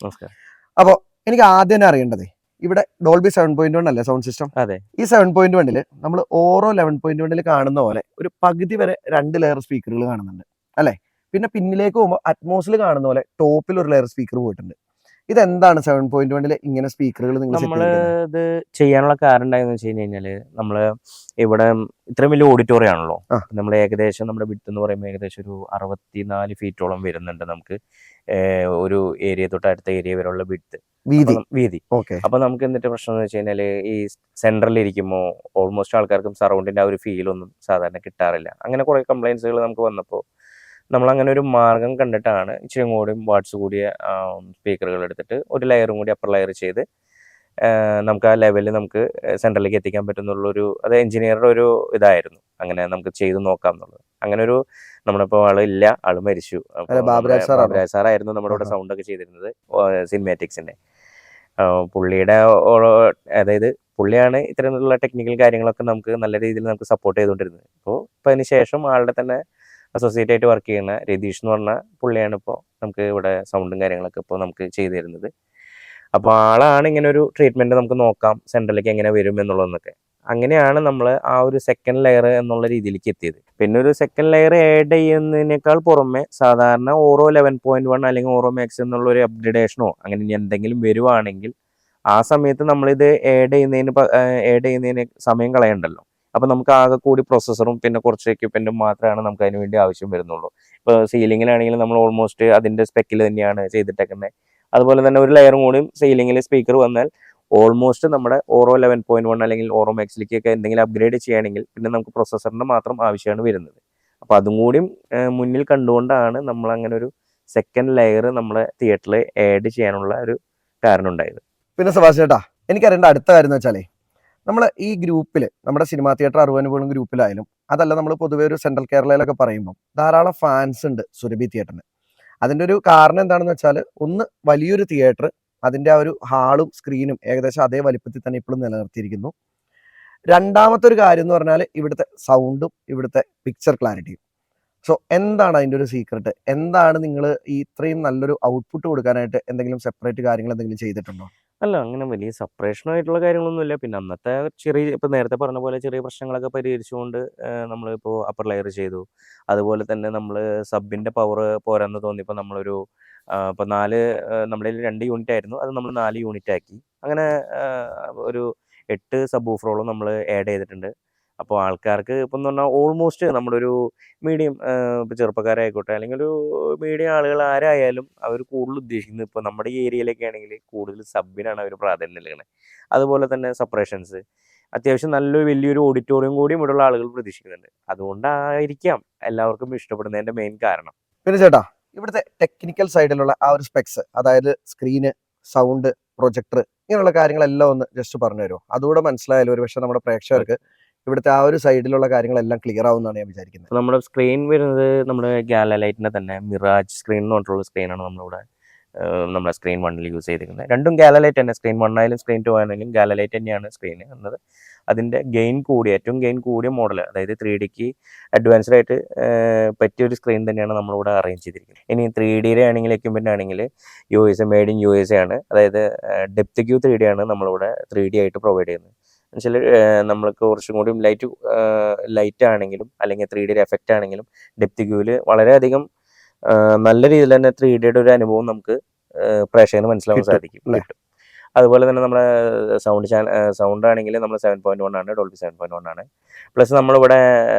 അപ്പോൾ എനിക്ക് ആദ്യം തന്നെ അറിയേണ്ടത്, ഇവിടെ ഡോൾബി 7.1 അല്ലേ സൗണ്ട് സിസ്റ്റം? അതെ. ഈ 7.1 നമ്മൾ ഓരോ 11.1 കാണുന്ന പോലെ ഒരു പകുതി വരെ 2 ലെയർ സ്പീക്കറുകൾ കാണുന്നുണ്ട് അല്ലേ? പിന്നെ പിന്നിലേക്ക് പോകുമ്പോൾ അറ്റ്മോസിൽ കാണുന്ന പോലെ ടോപ്പിൽ ഒരു ലെയർ സ്പീക്കർ പോയിട്ടുണ്ട്. ഇതെന്താണ് 7.1 ഇങ്ങനെ സ്പീക്കറുകൾ നിങ്ങൾ സെറ്റ് നമ്മള് ചെയ്തിരിക്കുന്നത്? ഇത് ചെയ്യാനുള്ള കാരണം എന്താണെന്ന് വെച്ച് കഴിഞ്ഞാല് നമ്മള് ഇവിടെ ഇത്രയും വലിയ ഓഡിറ്റോറിയം ആണല്ലോ. ആ. നമ്മൾ ഏകദേശം നമ്മുടെ വിട്ട് എന്ന് പറയുമ്പോൾ ഏകദേശം ഒരു 64 ഫീറ്റോളം വരുന്നുണ്ട് നമുക്ക്. ഒരു ഏരിയ തൊട്ട് അടുത്ത ഏരിയ വരെയുള്ള വിട്ട് വീതി. ഓക്കെ. അപ്പൊ നമുക്ക് എന്നിട്ട് പ്രശ്നം എന്ന് വെച്ച് കഴിഞ്ഞാല് ഈ സെന്ററിൽ ഇരിക്കുമ്പോൾ ഓൾമോസ്റ്റ് ആൾക്കാർക്കും സറൗണ്ടിന്റെ ആ ഒരു ഫീൽ ഒന്നും സാധാരണ കിട്ടാറില്ല. അങ്ങനെ കുറെ കംപ്ലൈൻസുകൾ നമുക്ക് വന്നപ്പോൾ നമ്മൾ അങ്ങനെ ഒരു മാർഗം കണ്ടിട്ടാണ് ഇച്ചിരി കൂടിയും വാട്ട്സ് കൂടിയ സ്പീക്കറുകൾ എടുത്തിട്ട് ഒരു ലെയറും കൂടി അപ്പർ ലെയർ ചെയ്ത് നമുക്ക് ആ ലെവലിൽ നമുക്ക് സെൻറ്ററിലേക്ക് എത്തിക്കാൻ പറ്റുന്നുള്ളൊരു അത് എഞ്ചിനീയറുടെ ഒരു ഇതായിരുന്നു. അങ്ങനെ നമുക്ക് ചെയ്ത് നോക്കാം എന്നുള്ളത്. അങ്ങനെ ഒരു നമ്മളിപ്പോൾ ആള് മരിച്ചു. ബാബുരാജ് സാറായിരുന്നു നമ്മുടെ ഇവിടെ സൗണ്ട് ഒക്കെ ചെയ്തിരുന്നത് സിനിമാറ്റിക്സിന്റെ. പുള്ളിയുടെ അതായത് പുള്ളിയാണ് ഇത്തരത്തിലുള്ള ടെക്നിക്കൽ കാര്യങ്ങളൊക്കെ നമുക്ക് നല്ല രീതിയിൽ നമുക്ക് സപ്പോർട്ട് ചെയ്തുകൊണ്ടിരുന്നത്. അപ്പോൾ ഇപ്പം അതിന് ശേഷം ആളുടെ തന്നെ അസോസിയേറ്റ് ആയിട്ട് വർക്ക് ചെയ്യുന്ന രതീഷ് എന്ന് പറഞ്ഞ പുള്ളിയാണ് ഇപ്പോൾ നമുക്ക് ഇവിടെ സൗണ്ടും കാര്യങ്ങളൊക്കെ ഇപ്പോൾ നമുക്ക് ചെയ്തു തരുന്നത്. അപ്പോൾ ആളാണ് ഇങ്ങനെ ഒരു ട്രീറ്റ്മെൻറ്റ് നമുക്ക് നോക്കാം സെൻറ്ററിലേക്ക് എങ്ങനെ വരും എന്നുള്ളതെന്നൊക്കെ. അങ്ങനെയാണ് നമ്മൾ ആ ഒരു സെക്കൻഡ് ലെയർ എന്നുള്ള രീതിയിലേക്ക് എത്തിയത്. പിന്നെ ഒരു സെക്കൻഡ് ലെയർ ആഡ് ചെയ്യുന്നതിനേക്കാൾ പുറമെ സാധാരണ ഓരോ 11.1 അല്ലെങ്കിൽ ഓരോ മാക്സ് എന്നുള്ള ഒരു അപ്ഗ്രേഡേഷനോ അങ്ങനെ ഇനി എന്തെങ്കിലും വരുവാണെങ്കിൽ ആ സമയത്ത് നമ്മളിത് ആഡ് ചെയ്യുന്നതിന് സമയം കളയണ്ടല്ലോ. അപ്പോൾ നമുക്ക് ആകെ കൂടി പ്രോസസ്സറും പിന്നെ കുറച്ച് എക്യുപ്മെൻറ്റും മാത്രമാണ് നമുക്ക് അതിന് വേണ്ടി ആവശ്യം വരുന്നുള്ളൂ. ഇപ്പോൾ സീലിങ്ങിലാണെങ്കിൽ നമ്മൾ ഓൾമോസ്റ്റ് അതിൻ്റെ സ്പെക്കിൽ തന്നെയാണ് ചെയ്തിട്ടേക്കുന്നത്. അതുപോലെ തന്നെ ഒരു ലെയറും കൂടി സീലിങ്ങിൽ സ്പീക്കർ വന്നാൽ ഓൾമോസ്റ്റ് നമ്മുടെ ഓരോ 11.1 അല്ലെങ്കിൽ ഓരോ മാക്സിലേക്കൊക്കെ എന്തെങ്കിലും അപ്ഗ്രേഡ് ചെയ്യുകയാണെങ്കിൽ പിന്നെ നമുക്ക് പ്രോസസ്സറിൻ്റെ മാത്രം ആവശ്യമാണ് വരുന്നത്. അപ്പോൾ അതും കൂടി മുന്നിൽ കണ്ടുകൊണ്ടാണ് നമ്മൾ അങ്ങനെ ഒരു സെക്കൻഡ് ലെയർ നമ്മളെ തിയേറ്ററിൽ ആഡ് ചെയ്യാനുള്ള ഒരു കാരണം ഉണ്ടായത്. പിന്നെ സുഭാഷ് ചേട്ടാ, എനിക്കറിയേണ്ട അടുത്ത കാര്യം എന്ന് വെച്ചാലേ, നമ്മൾ ഈ ഗ്രൂപ്പിൽ നമ്മുടെ സിനിമാ തിയേറ്റർ അറിവനുപോലും ഗ്രൂപ്പിലായാലും അതല്ല നമ്മൾ പൊതുവേ ഒരു സെൻട്രൽ കേരളയിലൊക്കെ പറയുമ്പോൾ ധാരാളം ഫാൻസ് ഉണ്ട് സുരഭി തിയേറ്ററിന്. അതിൻ്റെ ഒരു കാരണം എന്താണെന്ന് വെച്ചാൽ, ഒന്ന് വലിയൊരു തിയേറ്റർ, അതിൻ്റെ ആ ഒരു ഹാളും സ്ക്രീനും ഏകദേശം അതേ വലിപ്പത്തിൽ തന്നെ ഇപ്പോഴും നിലനിർത്തിയിരിക്കുന്നു. രണ്ടാമത്തെ ഒരു കാര്യം എന്ന് പറഞ്ഞാൽ ഇവിടുത്തെ സൗണ്ടും ഇവിടുത്തെ പിക്ചർ ക്ലാരിറ്റിയും. സോ എന്താണ് അതിൻ്റെ ഒരു സീക്രട്ട്? എന്താണ് നിങ്ങൾ ഈ ഇത്രയും നല്ലൊരു ഔട്ട്പുട്ട് കൊടുക്കാനായിട്ട് എന്തെങ്കിലും സെപ്പറേറ്റ് കാര്യങ്ങൾ എന്തെങ്കിലും ചെയ്തിട്ടുണ്ടോ? അല്ല, അങ്ങനെ വലിയ സെപ്പറേഷനായിട്ടുള്ള കാര്യങ്ങളൊന്നുമില്ല. പിന്നെ അന്നത്തെ ഇപ്പം നേരത്തെ പറഞ്ഞ പോലെ ചെറിയ പ്രശ്നങ്ങളൊക്കെ പരിഹരിച്ചുകൊണ്ട് നമ്മളിപ്പോൾ അപ്പർ ലെയർ ചെയ്തു. അതുപോലെ തന്നെ നമ്മൾ സബിൻ്റെ പവർ പോരാന്ന് തോന്നിയപ്പോൾ നമ്മളൊരു ഇപ്പോൾ 4 നമ്മുടെ 2 യൂണിറ്റ് ആയിരുന്നു, അത് നമ്മൾ 4 യൂണിറ്റ് ആക്കി. അങ്ങനെ ഒരു 8 സബ് ഊഫറോളം നമ്മൾ ആഡ് ചെയ്തിട്ടുണ്ട്. അപ്പോൾ ആൾക്കാർക്ക് ഇപ്പം എന്ന് പറഞ്ഞാൽ ഓൾമോസ്റ്റ് നമ്മുടെ ഒരു മീഡിയം ഇപ്പോൾ ചെറുപ്പക്കാരായിക്കോട്ടെ അല്ലെങ്കിൽ ഒരു മീഡിയം ആളുകൾ ആരായാലും അവർ കൂടുതൽ ഉദ്ദേശിക്കുന്നത് ഇപ്പോൾ നമ്മുടെ ഈ ഏരിയയിലൊക്കെ ആണെങ്കിൽ കൂടുതൽ സബിനാണ് അവർ പ്രാധാന്യം നൽകുന്നത്. അതുപോലെ തന്നെ സെപ്പറേഷൻസ് അത്യാവശ്യം നല്ലൊരു വലിയൊരു ഓഡിറ്റോറിയം കൂടിയും ഇവിടെയുള്ള ആളുകൾ പ്രതീക്ഷിക്കുന്നുണ്ട്. അതുകൊണ്ടായിരിക്കാം എല്ലാവർക്കും ഇഷ്ടപ്പെടുന്നതിൻ്റെ മെയിൻ കാരണം. പിന്നെ ചേട്ടാ, ഇവിടുത്തെ ടെക്നിക്കൽ സൈഡിലുള്ള ആ ഒരു സ്പെക്സ്, അതായത് സ്ക്രീന്, സൗണ്ട്, പ്രൊജക്ടർ, ഇങ്ങനെയുള്ള കാര്യങ്ങളെല്ലാം ഒന്ന് ജസ്റ്റ് പറഞ്ഞു തരുമോ? അതുകൂടെ മനസ്സിലായാലും ഒരു പക്ഷേ നമ്മുടെ പ്രേക്ഷകർക്ക് ഇവിടുത്തെ ആ ഒരു സൈഡിലുള്ള കാര്യങ്ങളെല്ലാം ക്ലിയർ ആവുമെന്നാണ് ഞാൻ വിചാരിക്കുന്നത്. നമ്മുടെ സ്ക്രീൻ വരുന്നത് നമ്മുടെ ഗാലലൈറ്റിൻ്റെ തന്നെ മിറാജ് സ്ക്രീൻ എന്ന് പറഞ്ഞിട്ടുള്ള സ്ക്രീനാണ് നമ്മളിവിടെ നമ്മുടെ സ്ക്രീൻ 1 യൂസ് ചെയ്തിരിക്കുന്നത്. രണ്ടും ഗാലലൈറ്റ് തന്നെ, സ്ക്രീൻ 1 ആയാലും സ്ക്രീൻ 2 ആണെങ്കിലും ഗാലലൈറ്റ് തന്നെയാണ് സ്ക്രീൻ എന്നത്. അതിൻ്റെ ഏറ്റവും ഗെയിൻ കൂടിയ മോഡൽ, അതായത് 3Dക്ക് അഡ്വാൻസ്ഡ് ആയിട്ട് പറ്റിയൊരു സ്ക്രീൻ തന്നെയാണ് നമ്മളിവിടെ അറേഞ്ച് ചെയ്തിരിക്കുന്നത്. ഇനി 3Dയുടെ ആണെങ്കിൽ എക്യുപ്മെൻ്റ് ആണെങ്കിൽ മെയ്ഡ് ഇൻ USA ആണ്. അതായത് ഡെപ്ത് ക്യൂ 3D ആണ് നമ്മളിവിടെ 3D ആയിട്ട് പ്രൊവൈഡ് ചെയ്യുന്നത്. എന്നുവെച്ചാൽ നമ്മൾക്ക് കുറച്ചും കൂടി ലൈറ്റ് ആണെങ്കിലും അല്ലെങ്കിൽ 3D എഫക്റ്റ് ആണെങ്കിലും ഡെപ്ത് ക്യൂവിൽ വളരെയധികം നല്ല രീതിയിൽ തന്നെ 3Dയുടെ ഒരു അനുഭവം നമുക്ക് പ്രേക്ഷകന് മനസ്സിലാവാൻ സാധിക്കും. അതുപോലെ തന്നെ നമ്മുടെ സൗണ്ട് ആണെങ്കിൽ നമ്മൾ 7.1 ആണ്, ഡോൾബി 7.1 ആണ്. പ്ലസ് നമ്മളിവിടെ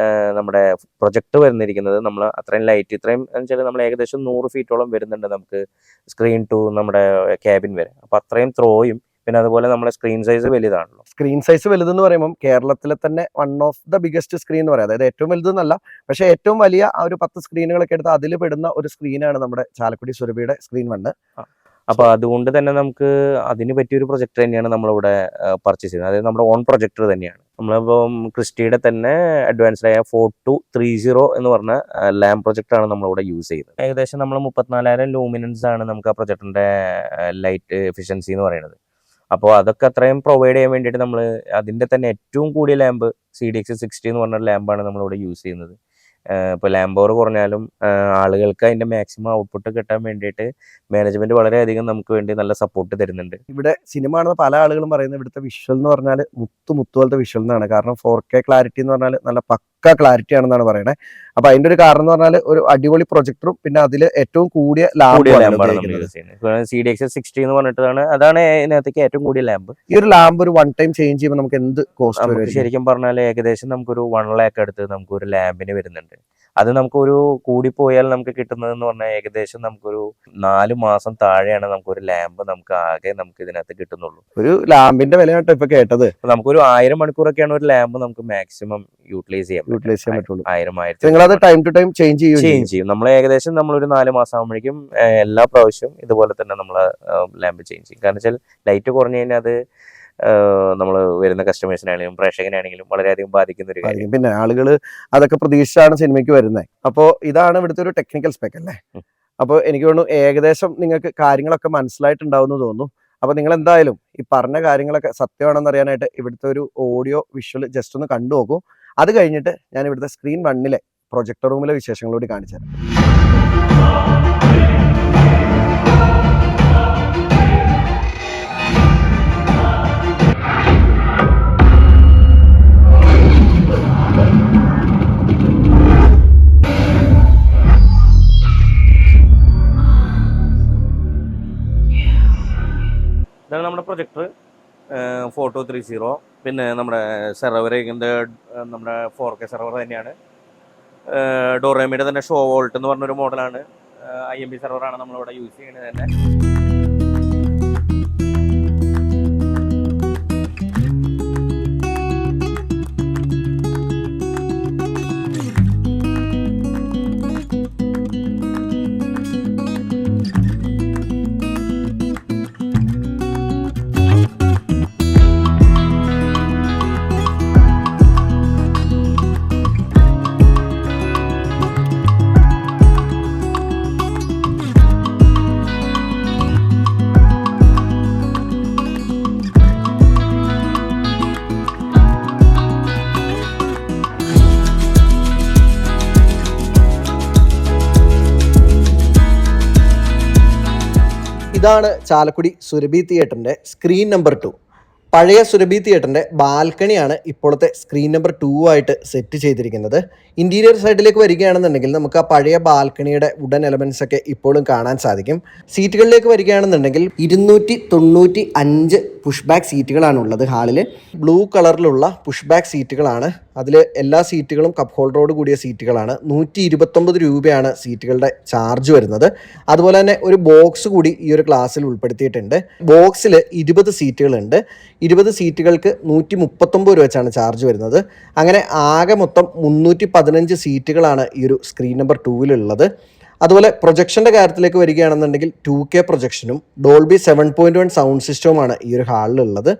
നമ്മുടെ പ്രൊജക്ട് വരുന്നിരിക്കുന്നത് നമ്മൾ അത്രയും ലൈറ്റ് ഇത്രയും വെച്ചാൽ നമ്മൾ ഏകദേശം 100 ഫീറ്റോളം വരുന്നുണ്ട് നമുക്ക് സ്ക്രീൻ ടു നമ്മുടെ ക്യാബിൻ വരെ. അപ്പോൾ അത്രയും ത്രോയും പിന്നെ അതുപോലെ നമ്മുടെ സ്ക്രീൻ സൈസ് വലുതാണല്ലോ. സ്ക്രീൻ സൈസ് വലുതെന്ന് പറയുമ്പോൾ കേരളത്തിലെ തന്നെ 1 ഓഫ് ദ ബിഗസ്റ്റ് സ്ക്രീൻ എന്ന് പറയാം. അതായത് ഏറ്റവും വലുതെന്നല്ല, പക്ഷേ ഏറ്റവും വലിയ ആ ഒരു 10 സ്ക്രീനുകളൊക്കെ എടുത്ത് അതിൽ പെടുന്ന ഒരു സ്ക്രീനാണ് നമ്മുടെ ചാലക്കുടി സുരഭിയുടെ സ്ക്രീൻ 1. അപ്പോൾ അതുകൊണ്ട് തന്നെ നമുക്ക് അതിന് പറ്റിയൊരു പ്രൊജക്ടർ തന്നെയാണ് നമ്മളിവിടെ പർച്ചേസ് ചെയ്യുന്നത്. അതായത് നമ്മുടെ ഓൺ പ്രൊജക്ടർ തന്നെയാണ്. നമ്മളിപ്പം ക്രിസ്റ്റിയുടെ തന്നെ അഡ്വാൻസ്ഡ് ആയ 4230 എന്ന് പറഞ്ഞ ലാമ്പ് പ്രൊജക്ടറാണ് നമ്മളിവിടെ യൂസ് ചെയ്യുന്നത്. ഏകദേശം നമ്മൾ 34,000 ലൂമിനൻസ് ആണ് നമുക്ക് ആ പ്രൊജക്ടറിൻ്റെ ലൈറ്റ് എഫിഷ്യൻസി എന്ന് പറയുന്നത്. അപ്പോൾ അതൊക്കെ അത്രയും പ്രൊവൈഡ് ചെയ്യാൻ വേണ്ടിയിട്ട് നമ്മൾ അതിൻ്റെ തന്നെ ഏറ്റവും കൂടിയ ലാമ്പ് CDX 60 എന്ന് പറഞ്ഞ ലാമ്പാണ് നമ്മളിവിടെ യൂസ് ചെയ്യുന്നത്. ഇപ്പോൾ ലാമ്പ് പവർ കുറഞ്ഞാലും ആളുകൾക്ക് അതിൻ്റെ മാക്സിമം ഔട്ട്പുട്ട് കിട്ടാൻ വേണ്ടിയിട്ട് മാനേജ്മെൻറ്റ് വളരെയധികം നമുക്ക് വേണ്ടി നല്ല സപ്പോർട്ട് തരുന്നുണ്ട്. ഇവിടെ സിനിമ ആണെന്ന് പല ആളുകളും പറയുന്നത് ഇവിടുത്തെ വിഷ്വൽ എന്ന് പറഞ്ഞാൽ മുത്തു പോലത്തെ വിഷ്വൽ എന്നാണ്. കാരണം 4K ക്ലാരിറ്റി എന്ന് പറഞ്ഞാൽ നല്ല പക്ക പക്ക ക്ലാരിറ്റി ആണെന്നാണ് പറയുന്നത്. അപ്പൊ അതിന്റെ ഒരു കാരണം എന്ന് പറഞ്ഞാൽ ഒരു അടിപൊളി പ്രൊജക്ടറും പിന്നെ അതിൽ ഏറ്റവും കൂടിയ ലാമ്പാണ് നമ്മൾ യൂസ് ചെയ്യുന്നത്. CDXL60 എന്ന് പറഞ്ഞിട്ടാണ്, അതാണ് ഇതിനകത്തേക്ക് ഏറ്റവും കൂടിയ ലാമ്പ്. ഈ ഒരു ലാമ്പ് ഒരു 1 ടൈം ചേഞ്ച് ചെയ്യുമ്പോൾ നമുക്ക് എന്ത് കോസ്റ്റ് വരും? ശരിക്കും പറഞ്ഞാൽ ഏകദേശം നമുക്കൊരു 1 lakh അടുത്ത് നമുക്ക് ഒരു ലാമ്പിന് വരുന്നുണ്ട്. അത് നമുക്കൊരു കൂടിപ്പോയാൽ നമുക്ക് കിട്ടുന്നതെന്ന് പറഞ്ഞാൽ ഏകദേശം നമുക്കൊരു 4 മാസം താഴെയാണ് നമുക്കൊരു ലാമ്പ് നമുക്ക് ആകെ നമുക്ക് ഇതിനകത്ത് കിട്ടുന്നുള്ളൂ. ഒരു ലാമ്പിന്റെ വില കേട്ടോ ഇപ്പൊ കേട്ടത്. നമുക്കൊരു 1000 മണിക്കൂറൊക്കെയാണ് ഒരു ലാമ്പ് നമുക്ക് മാക്സിമം യൂട്ടിലൈസ് ചെയ്യാൻ പറ്റുള്ളൂ. 1000 നിങ്ങളത് ടൈം ടു ടൈം ചേഞ്ച് ചെയ്യും. നമ്മൾ ഏകദേശം നമ്മളൊരു 4 മാസം ആകുമ്പോഴേക്കും എല്ലാ പ്രാവശ്യവും ഇതുപോലെ തന്നെ നമ്മൾ ലാമ്പ് ചേഞ്ച് ചെയ്യും. കാരണം വെച്ചാൽ ലൈറ്റ് കുറഞ്ഞു കഴിഞ്ഞാൽ അത് നമ്മൾ വരുന്ന കസ്റ്റമേഴ്സിനാണെങ്കിലും പ്രേക്ഷകനാണെങ്കിലും വളരെയധികം ബാധിക്കുന്ന ഒരു കാര്യം. പിന്നെ ആളുകൾ അതൊക്കെ പ്രതീക്ഷിച്ചാണ് സിനിമയ്ക്ക് വരുന്നത്. അപ്പോൾ ഇതാണ് ഇവിടുത്തെ ഒരു ടെക്നിക്കൽ സ്പെക് അല്ലേ? അപ്പോൾ എനിക്ക് തോന്നുന്നു ഏകദേശം നിങ്ങൾക്ക് കാര്യങ്ങളൊക്കെ മനസ്സിലായിട്ടുണ്ടാവുമെന്ന് തോന്നുന്നു. അപ്പോൾ നിങ്ങൾ എന്തായാലും ഈ പറഞ്ഞ കാര്യങ്ങളൊക്കെ സത്യമാണെന്ന് അറിയാനായിട്ട് ഇവിടുത്തെ ഒരു ഓഡിയോ വിഷ്വൽ ജസ്റ്റ് ഒന്ന് കണ്ടു നോക്കൂ. അത് കഴിഞ്ഞിട്ട് ഞാൻ ഇവിടുത്തെ സ്ക്രീൻ 1 പ്രൊജക്ടർ റൂമിലെ വിശേഷങ്ങളോട് കാണിച്ചു തരാം. ഇതാണ് നമ്മുടെ പ്രൊജക്ടർ ഫോട്ടോ 30. പിന്നെ നമ്മുടെ സെർവർ നമ്മുടെ 4K സെർവർ തന്നെയാണ്. ഡോറേമിയുടെ തന്നെ ഷോ വോൾട്ട് എന്ന് പറഞ്ഞൊരു മോഡലാണ്. IMB സെർവറാണ് നമ്മളിവിടെ യൂസ് ചെയ്യുന്നത് തന്നെ. ഇതാണ് ചാലക്കുടി സുരഭി തിയേറ്ററിൻ്റെ സ്ക്രീൻ നമ്പർ 2. പഴയ സുരഭി തിയേറ്ററിൻ്റെ ബാൽക്കണിയാണ് ഇപ്പോഴത്തെ സ്ക്രീൻ നമ്പർ 2 ആയിട്ട് സെറ്റ് ചെയ്തിരിക്കുന്നത്. ഇൻറ്റീരിയർ സൈഡിലേക്ക് വരികയാണെന്നുണ്ടെങ്കിൽ നമുക്ക് ആ പഴയ ബാൽക്കണിയുടെ വുഡൻ എലമെൻറ്റ്സ് ഒക്കെ ഇപ്പോഴും കാണാൻ സാധിക്കും. സീറ്റുകളിലേക്ക് വരികയാണെന്നുണ്ടെങ്കിൽ 295 പുഷ് ബാക്ക് സീറ്റുകളാണ് ഉള്ളത് ഹാളിൽ. ബ്ലൂ കളറിലുള്ള പുഷ് ബാക്ക് സീറ്റുകളാണ്. അതിൽ എല്ലാ സീറ്റുകളും കപ്പ് ഹോൾഡറോട് കൂടിയ സീറ്റുകളാണ്. 129 രൂപയാണ് സീറ്റുകളുടെ ചാർജ് വരുന്നത്. അതുപോലെ തന്നെ ഒരു ബോക്സ് കൂടി ഈ ഒരു ക്ലാസ്സിൽ ഉൾപ്പെടുത്തിയിട്ടുണ്ട്. ബോക്സിൽ 20 സീറ്റുകളുണ്ട്. 20 സീറ്റുകൾക്ക് 139 രൂപ വെച്ചാണ് ചാർജ് വരുന്നത്. അങ്ങനെ ആകെ മൊത്തം 315 സീറ്റുകളാണ് ഈ ഒരു സ്ക്രീൻ നമ്പർ 2-ലുള്ളത്. അതുപോലെ പ്രൊജക്ഷൻ്റെ കാര്യത്തിലേക്ക് വരികയാണെന്നുണ്ടെങ്കിൽ 2K പ്രൊജക്ഷനും ഡോൾബി 7.1 സൗണ്ട് സിസ്റ്റവുമാണ് ഈ ഒരു ഹാളിലുള്ളത്.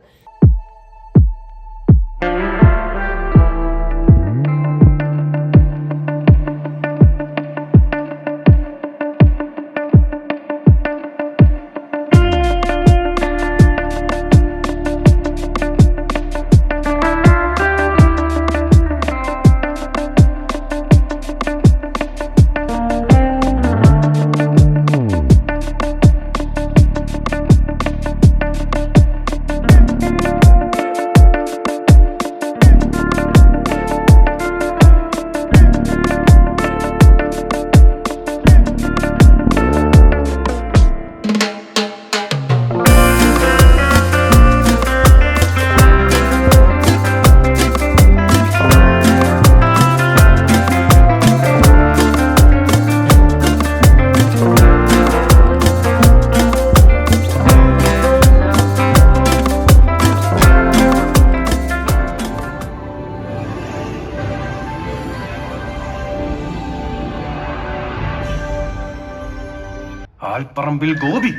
ആൽപ്പറമ്പിൽ ഗോപി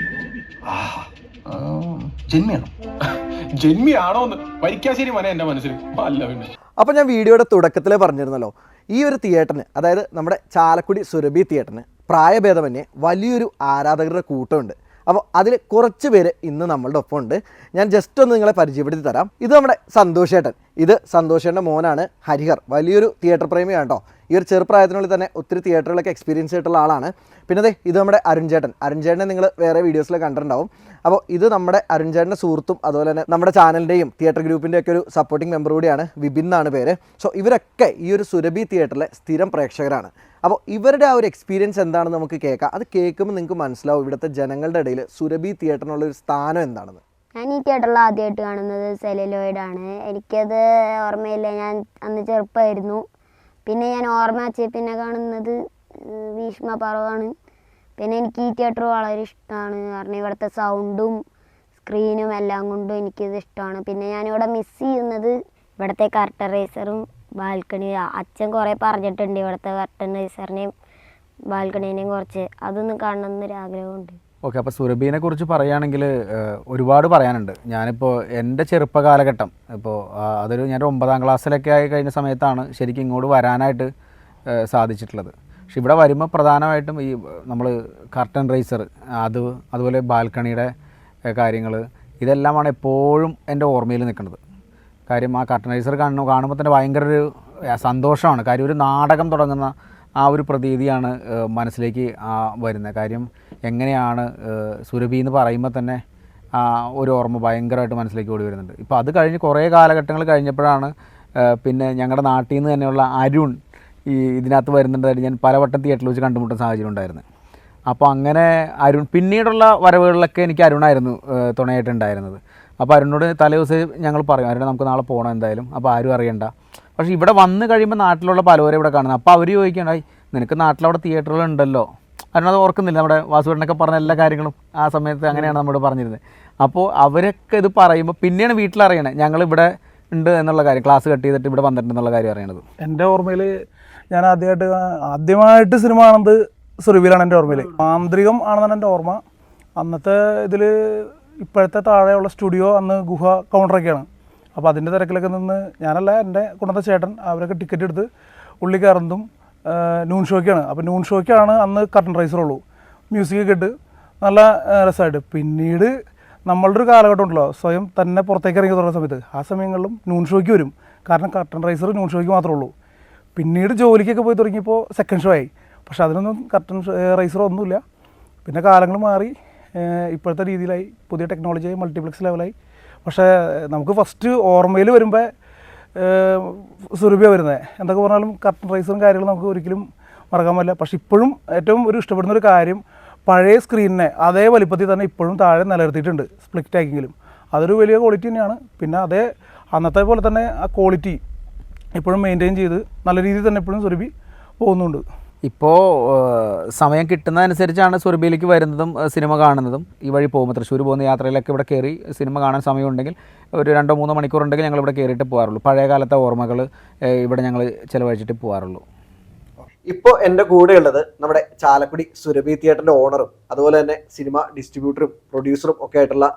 ജന്മിയാണോ ജന്മിയാണോന്ന് പരിക്കാശ്ശേരി മന എൻ്റെ മനസ്സിൽ അല്ല. പിന്നെ അപ്പോൾ ഞാൻ വീഡിയോയുടെ തുടക്കത്തിലേ പറഞ്ഞിരുന്നല്ലോ, ഈ ഒരു തിയേറ്ററിന്, അതായത് നമ്മുടെ ചാലക്കുടി സുരഭി തിയേറ്ററിന് പ്രായഭേദമന്യേ വലിയൊരു ആരാധകരുടെ കൂട്ടമുണ്ട്. അപ്പോൾ അതിൽ കുറച്ച് പേര് ഇന്ന് നമ്മളുടെ ഒപ്പം ഉണ്ട്. ഞാൻ ജസ്റ്റ് ഒന്ന് നിങ്ങളെ പരിചയപ്പെടുത്തി തരാം. ഇത് നമ്മുടെ സന്തോഷേട്ടൻ. ഇത് സന്തോഷേട്ടൻ്റെ മോനാണ് ഹരിഹർ. വലിയൊരു തിയേറ്റർ പ്രേമിയാണ് കേട്ടോ. ഈ ഒരു ചെറുപ്രായത്തിനുള്ളിൽ തന്നെ ഒത്തിരി തിയേറ്ററുകളൊക്കെ എക്സ്പീരിയൻസ് ആയിട്ടുള്ള ആളാണ്. പിന്നെ ഇത് നമ്മുടെ അരുൺചേട്ടനെ നിങ്ങൾ വേറെ വീഡിയോസിൽ കണ്ടിട്ടുണ്ടാവും. അപ്പോൾ ഇത് നമ്മുടെ അരുൺചേട്ടൻ്റെ സുഹൃത്തും അതുപോലെ തന്നെ നമ്മുടെ ചാനലിൻ്റെയും തിയേറ്റർ ഗ്രൂപ്പിൻ്റെ ഒക്കെ ഒരു സപ്പോർട്ടിംഗ് മെമ്പർ കൂടിയാണ്. വിപിൻ എന്നാണ് പേര്. സോ ഇവരൊക്കെ ഈ ഒരു സുരഭി തിയേറ്ററിലെ സ്ഥിരം പ്രേക്ഷകരാണ്. അപ്പോൾ ഇവരുടെ ആ ഒരു എക്സ്പീരിയൻസ് എന്താണെന്ന് നമുക്ക് കേൾക്കാം. അത് കേൾക്കുമ്പോൾ നിങ്ങൾക്ക് മനസ്സിലാവും ഇവിടുത്തെ ജനങ്ങളുടെ ഇടയിൽ സുരഭി തിയേറ്ററിനുള്ളൊരു സ്ഥാനം എന്താണെന്ന്. ഞാൻ ഈ തിയേറ്ററിൽ ആദ്യമായിട്ട് കാണുന്നത് സെല്ലുലോയിഡാണ്. എനിക്കത് ഓർമ്മയില്ല, ഞാൻ അന്ന് ചെറുപ്പമായിരുന്നു. പിന്നെ ഞാൻ ഓർമ്മ വെച്ച് പിന്നെ കാണുന്നത് ഭീഷ്മപർവ്വമാണ്. പിന്നെ എനിക്ക് ഈ തിയേറ്റർ വളരെ ഇഷ്ടമാണ്. കാരണം ഇവിടുത്തെ സൗണ്ടും സ്ക്രീനും എല്ലാം കൊണ്ടും എനിക്കിത് ഇഷ്ടമാണ്. പിന്നെ ഞാനിവിടെ മിസ് ചെയ്യുന്നത് ഇവിടുത്തെ കർട്ടൻ റൈസറും ബാൽക്കണി. അച്ഛൻ കുറേ പറഞ്ഞിട്ടുണ്ട് ഇവിടുത്തെ കർട്ടൻ റൈസറിനെയും ബാൽക്കണീനെയും കുറിച്ച്. അതൊന്ന് കാണണമെന്നൊരു ആഗ്രഹമുണ്ട്. ഓക്കെ, അപ്പോൾ സുരഭിനെ കുറിച്ച് പറയുകയാണെങ്കിൽ ഒരുപാട് പറയാനുണ്ട്. ഞാനിപ്പോൾ എൻ്റെ ചെറുപ്പകാലഘട്ടം ഇപ്പോൾ അതൊരു ഞാൻ 9ാം ക്ലാസ്സിലൊക്കെ ആയി കഴിഞ്ഞ സമയത്താണ് ശരിക്കും ഇങ്ങോട്ട് വരാനായിട്ട് സാധിച്ചിട്ടുള്ളത്. പക്ഷെ ഇവിടെ വരുമ്പോൾ പ്രധാനമായിട്ടും ഈ നമ്മൾ കർട്ടൻ റൈസർ അതുപോലെ ബാൽക്കണിയുടെ കാര്യങ്ങൾ ഇതെല്ലാമാണ് എപ്പോഴും എൻ്റെ ഓർമ്മയിൽ നിൽക്കുന്നത്. കാര്യം ആ കർട്ടൻ റൈസർ കാണുമ്പോൾ തന്നെ ഭയങ്കര ഒരു സന്തോഷമാണ്. കാര്യം ഒരു നാടകം തുടങ്ങുന്ന ആ ഒരു പ്രതീതിയാണ് മനസ്സിലേക്ക് വരുന്നത്. കാര്യം എങ്ങനെയാണ് സുരഭി എന്ന് പറയുമ്പോൾ തന്നെ ഒരു ഓർമ്മ ഭയങ്കരമായിട്ട് മനസ്സിലേക്ക് ഓടി വരുന്നുണ്ട്. ഇപ്പോൾ അത് കഴിഞ്ഞ് കുറേ കാലഘട്ടങ്ങൾ കഴിഞ്ഞപ്പോഴാണ് പിന്നെ ഞങ്ങളുടെ നാട്ടിൽ നിന്ന് തന്നെയുള്ള അരുൺ ഇതിനകത്ത് വരുന്നുണ്ടായിട്ട് ഞാൻ പലവട്ടം തിയേറ്ററിൽ വെച്ച് കണ്ടുമുട്ടുന്ന സാഹചര്യം ഉണ്ടായിരുന്നു. അപ്പോൾ അങ്ങനെ അരുൺ പിന്നീടുള്ള വരവുകളിലൊക്കെ എനിക്ക് അരുണായിരുന്നു തുണയായിട്ടുണ്ടായിരുന്നത്. അപ്പോൾ അരുണിനോട് തലേ ദിവസം ഞങ്ങൾ പറയും, അരുൺ നമുക്ക് നാളെ പോകണം എന്തായാലും, അപ്പോൾ ആരും അറിയണ്ട. പക്ഷേ ഇവിടെ വന്ന് കഴിയുമ്പോൾ നാട്ടിലുള്ള പലവരെ ഇവിടെ കാണുന്നത്. അപ്പോൾ അവർ ചോദിക്കണ്ടായി, നിനക്ക് നാട്ടിലവിടെ തിയേറ്ററുകളുണ്ടല്ലോ. അരുണത് ഓർക്കുന്നില്ല, നമ്മുടെ വാസുവേട്ടനൊക്കെ പറഞ്ഞ എല്ലാ കാര്യങ്ങളും ആ സമയത്ത് അങ്ങനെയാണ് നമ്മോട് പറഞ്ഞിരുന്നത്. അപ്പോൾ അവരൊക്കെ ഇത് പറയുമ്പോൾ പിന്നെയാണ് വീട്ടിലറിയണേ ഞങ്ങളിവിടെ ഉണ്ട് എന്നുള്ള കാര്യം, ക്ലാസ് കട്ട് ചെയ്തിട്ട് ഇവിടെ വന്നിട്ടുണ്ടെന്നുള്ള കാര്യം അറിയണത്. എൻ്റെ ഓർമ്മയിൽ ഞാൻ ആദ്യമായിട്ട് സിനിമ കാണുന്നത് സുരഭിയിലാണ് എൻ്റെ ഓർമ്മയിൽ. മാന്ത്രികം ആണെന്നാണ് എൻ്റെ ഓർമ്മ. അന്നത്തെ ഇതിൽ ഇപ്പോഴത്തെ താഴെയുള്ള സ്റ്റുഡിയോ അന്ന് ഗുഹ കൗണ്ടറൊക്കെയാണ്. അപ്പോൾ അതിൻ്റെ തിരക്കിലൊക്കെ നിന്ന് ഞാനല്ല, എൻ്റെ കുടുംബത്തെ ചേട്ടൻ അവരൊക്കെ ടിക്കറ്റ് എടുത്ത് ഉള്ളിൽ കയറുന്നതും നൂൺ ഷോയ്ക്കാണ്. അപ്പോൾ നൂൺ ഷോയ്ക്കാണ് അന്ന് കർട്ടൻ റൈസറുള്ളൂ. മ്യൂസിക്കൊക്കെ ഇട്ട് നല്ല രസമായിട്ട്. പിന്നീട് നമ്മളുടെ ഒരു കാലഘട്ടം ഉണ്ടല്ലോ, സ്വയം തന്നെ പുറത്തേക്ക് ഇറങ്ങി തുടങ്ങുന്ന സമയത്ത് ആ സമയങ്ങളിലും നൂൺ ഷോയ്ക്ക് വരും. കാരണം കർട്ടൻ റൈസർ നൂൺ ഷോയ്ക്ക് മാത്രമേ ഉള്ളൂ. പിന്നീട് ജോലിക്കൊക്കെ പോയി തുടങ്ങിയപ്പോൾ സെക്കൻഡ് ഷോ ആയി. പക്ഷെ അതിനൊന്നും കർട്ടൻ റൈസറൊന്നുമില്ല. പിന്നെ കാലങ്ങൾ മാറി ഇപ്പോഴത്തെ രീതിയിലായി, പുതിയ ടെക്നോളജിയായി, മൾട്ടിപ്ലക്സ് ലെവലായി. പക്ഷേ നമുക്ക് ഫസ്റ്റ് ഓർമ്മയിൽ വരുമ്പോൾ സുരഭിയാണ് വരുന്നത്. എന്തൊക്കെ പറഞ്ഞാലും കർട്ടൻ റൈസറും കാര്യങ്ങളും നമുക്ക് ഒരിക്കലും മറക്കാൻ പറ്റില്ല. പക്ഷെ ഇപ്പോഴും ഏറ്റവും ഇഷ്ടപ്പെടുന്ന ഒരു കാര്യം പഴയ സ്ക്രീനിനെ അതേ വലിപ്പത്തിൽ തന്നെ ഇപ്പോഴും താഴെ നിലനിർത്തിയിട്ടുണ്ട് സ്പ്ലിറ്റ് ആക്കിയെങ്കിലും. അതൊരു വലിയ ക്വാളിറ്റി തന്നെയാണ്. പിന്നെ അതേ അന്നത്തെ പോലെ തന്നെ ആ ക്വാളിറ്റി ഇപ്പോഴും മെയിൻറ്റെയിൻ ചെയ്ത് നല്ല രീതിയിൽ തന്നെ ഇപ്പോഴും സുരഭി പോകുന്നുണ്ട്. ഇപ്പോൾ സമയം കിട്ടുന്നതനുസരിച്ചാണ് സുരഭിയിലേക്ക് വരുന്നതും സിനിമ കാണുന്നതും. ഈ വഴി പോകുമ്പോൾ തൃശ്ശൂർ പോകുന്ന യാത്രയിലൊക്കെ ഇവിടെ കയറി സിനിമ കാണാൻ സമയമുണ്ടെങ്കിൽ ഒരു 2-3 മണിക്കൂർ ഉണ്ടെങ്കിൽ ഞങ്ങൾ ഇവിടെ കയറിയിട്ട് പോകാറുള്ളൂ. പഴയ കാലത്തെ ഓർമ്മകൾ ഇവിടെ ഞങ്ങൾ ചിലവഴിച്ചിട്ട് പോകാറുള്ളൂ. ഇപ്പോൾ എൻ്റെ കൂടെയുള്ളത് നമ്മുടെ ചാലക്കുടി സുരഭി തിയേറ്ററിൻ്റെ ഓണറും അതുപോലെ തന്നെ സിനിമ ഡിസ്ട്രിബ്യൂട്ടറും പ്രൊഡ്യൂസറും ഒക്കെ ആയിട്ടുള്ള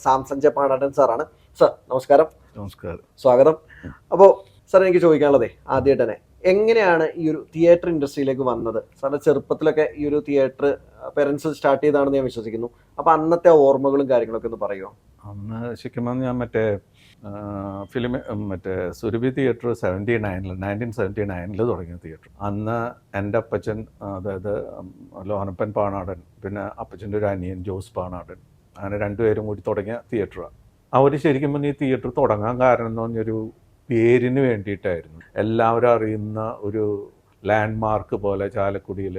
സാംസഞ്ച് പാടാടൻ സാറാണ്. സാർ നമസ്കാരം. നമസ്കാരം, സ്വാഗതം. അപ്പോൾ സാർ എനിക്ക് ചോദിക്കാനുള്ളതേ ആദ്യമായിട്ട് തന്നെ എങ്ങനെയാണ് ഈ ഒരു തിയേറ്റർ ഇൻഡസ്ട്രിയിലേക്ക് വന്നത്? സാറിൻ്റെ ചെറുപ്പത്തിലൊക്കെ ഈ ഒരു തിയേറ്റർ പേരൻസ് സ്റ്റാർട്ട് ചെയ്താണെന്ന് ഞാൻ വിശ്വസിക്കുന്നു. അപ്പോൾ അന്നത്തെ ഓർമ്മകളും കാര്യങ്ങളൊക്കെ ഒന്ന് പറയുമോ? അന്ന് ശരിക്കും ഞാൻ മറ്റേ സുരഭി തിയേറ്റർ 1979 തുടങ്ങിയ തിയേറ്റർ. അന്ന് എൻ്റെ അപ്പച്ചൻ, അതായത് ലോഹനപ്പൻ പാണാടൻ, പിന്നെ അപ്പച്ചൻ്റെ ഒരു അനിയൻ ജോസ് പാണാടൻ, അങ്ങനെ രണ്ടുപേരും കൂടി തുടങ്ങിയ തിയേറ്ററാണ്. അവർ ശരിക്കും പറഞ്ഞാൽ ഈ തിയേറ്റർ തുടങ്ങാൻ കാരണം എന്ന് പറഞ്ഞൊരു പേരിന് വേണ്ടിയിട്ടായിരുന്നു. എല്ലാവരും അറിയുന്ന ഒരു ലാൻഡ് മാർക്ക് പോലെ ചാലക്കുടിയിൽ.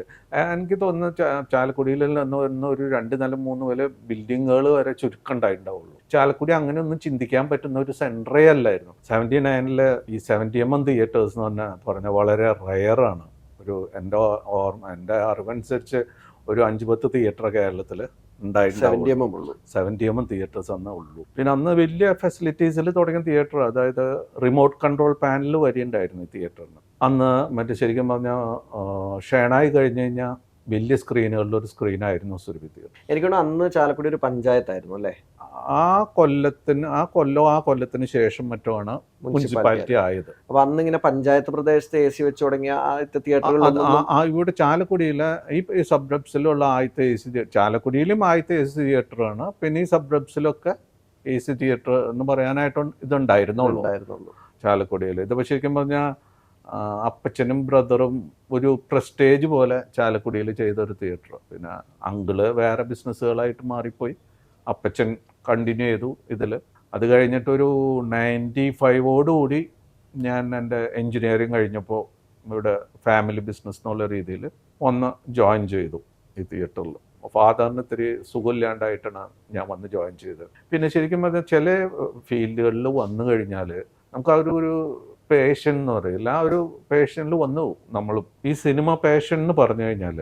എനിക്ക് തോന്നുന്നു ചാലക്കുടിയിൽ നിന്ന് വരുന്ന ഒരു 2 നില 3 നില ബിൽഡിങ്ങുകൾ വരെ ചുരുക്കണ്ടായിട്ടുണ്ടാവുള്ളൂ. ചാലക്കുടി അങ്ങനെ ഒന്നും ചിന്തിക്കാൻ പറ്റുന്ന ഒരു സെൻറ്ററേ അല്ലായിരുന്നു. 79 ഈ 70mm തിയേറ്റേഴ്സ് എന്ന് പറഞ്ഞാൽ വളരെ റെയറാണ്. എൻ്റെ അറിവനുസരിച്ച് ഒരു 5-10 തിയേറ്റർ കേരളത്തിൽ ഉണ്ടായിട്ടുണ്ടാവുള്ളൂ. 70mm തിയേറ്റേഴ്സ് അന്നേ ഉള്ളൂ. പിന്നെ അന്ന് വലിയ ഫെസിലിറ്റീസിൽ തുടങ്ങിയ തിയേറ്റർ, അതായത് റിമോട്ട് കൺട്രോൾ പാനൽ വരെ ഉണ്ടായിരുന്നു ഈ തിയേറ്ററിന്. അന്ന് ശരിക്കും പറഞ്ഞാൽ ഷേണായി കഴിഞ്ഞ് കഴിഞ്ഞാൽ വലിയ സ്ക്രീനുകളിൽ ഒരു സ്ക്രീനായിരുന്നു സുരഭി തിയേറ്റർ. എനിക്കൊന്ന് അന്ന് ചാലക്കുടി ഒരു പഞ്ചായത്തായിരുന്നു അല്ലേ? ആ കൊല്ലത്തിന് ശേഷം മറ്റോ ആണ് മുനിസിപ്പാലിറ്റി ആയത്. അപ്പൊ അന്ന് ഇങ്ങനെ പഞ്ചായത്ത് പ്രദേശത്ത് AC വെച്ച് തുടങ്ങിയ ആദ്യത്തെ തിയേറ്ററുകൾ ഇവിടെ ചാലക്കുടിയിലെ ഈ സബ്രബ്സിലുള്ള ആദ്യത്തെ AC ചാലക്കുടിയിലും ആദ്യത്തെ AC തിയേറ്ററാണ്. പിന്നെ ഈ സബ്രബ്സിലൊക്കെ AC തിയേറ്റർ എന്ന് പറയാനായിട്ട് ഇതുണ്ടായിരുന്നുള്ളൂ ചാലക്കുടിയിൽ. ഇതിപ്പോൾ ശരിക്കും പറഞ്ഞാൽ അപ്പച്ചനും ബ്രദറും ഒരു പ്രസ്റ്റേജ് പോലെ ചാലക്കുടിയിൽ ചെയ്തൊരു തിയേറ്റർ. പിന്നെ അങ്കിള് വേറെ ബിസിനസ്സുകളായിട്ട് മാറിപ്പോയി, അപ്പച്ചൻ കണ്ടിന്യൂ ചെയ്തു ഇതിൽ. അത് കഴിഞ്ഞിട്ടൊരു 95ഓടുകൂടി ഞാൻ എൻ്റെ എൻജിനീയറിങ് കഴിഞ്ഞപ്പോൾ ഇവിടെ ഫാമിലി ബിസിനസ് എന്നുള്ള രീതിയിൽ ഒന്ന് ജോയിൻ ചെയ്തു ഈ തിയേറ്ററിൽ. ഫാദറിന് ഇത്തിരി സുഖമില്ലാണ്ടായിട്ടാണ് ഞാൻ വന്ന് ജോയിൻ ചെയ്തത്. പിന്നെ ശരിക്കും പറഞ്ഞാൽ ചില ഫീൽഡുകളിൽ വന്നു കഴിഞ്ഞാൽ നമുക്ക് ആ ഒരു പേഷൻ എന്ന് പറയില്ല, ആ ഒരു പേഷനിൽ വന്നു നമ്മളും. ഈ സിനിമ പേഷൻ എന്ന് പറഞ്ഞു കഴിഞ്ഞാൽ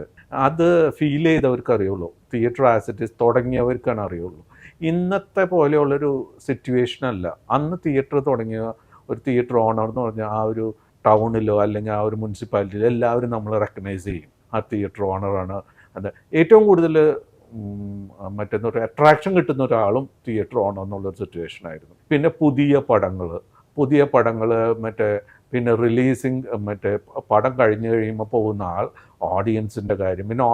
അത് ഫീൽ ചെയ്തവർക്ക് അറിയുള്ളൂ, തിയേറ്റർ ആസിറ്റീസ് തുടങ്ങിയവർക്കാണ് അറിയുള്ളൂ. ഇന്നത്തെ പോലെയുള്ളൊരു സിറ്റുവേഷൻ അല്ല. അന്ന് തിയേറ്റർ തുടങ്ങിയ ഒരു തിയേറ്റർ ഓണർ എന്ന് പറഞ്ഞാൽ ആ ഒരു ടൗണിലോ അല്ലെങ്കിൽ ആ ഒരു മുനിസിപ്പാലിറ്റിയിലോ എല്ലാവരും നമ്മൾ റെക്കഗ്നൈസ് ചെയ്യും, ആ തിയേറ്റർ ഓണറാണ്. അത് ഏറ്റവും കൂടുതൽ മറ്റെന്താ പറയുക അട്രാക്ഷൻ കിട്ടുന്ന ഒരാളും തിയേറ്റർ ഓണർ എന്നുള്ളൊരു സിറ്റുവേഷൻ ആയിരുന്നു. പിന്നെ പുതിയ പടങ്ങൾ പിന്നെ റിലീസിങ് പടം കഴിഞ്ഞ് കഴിയുമ്പോൾ പോകുന്ന ആൾ, ഓഡിയൻസിൻ്റെ കാര്യം, പിന്നെ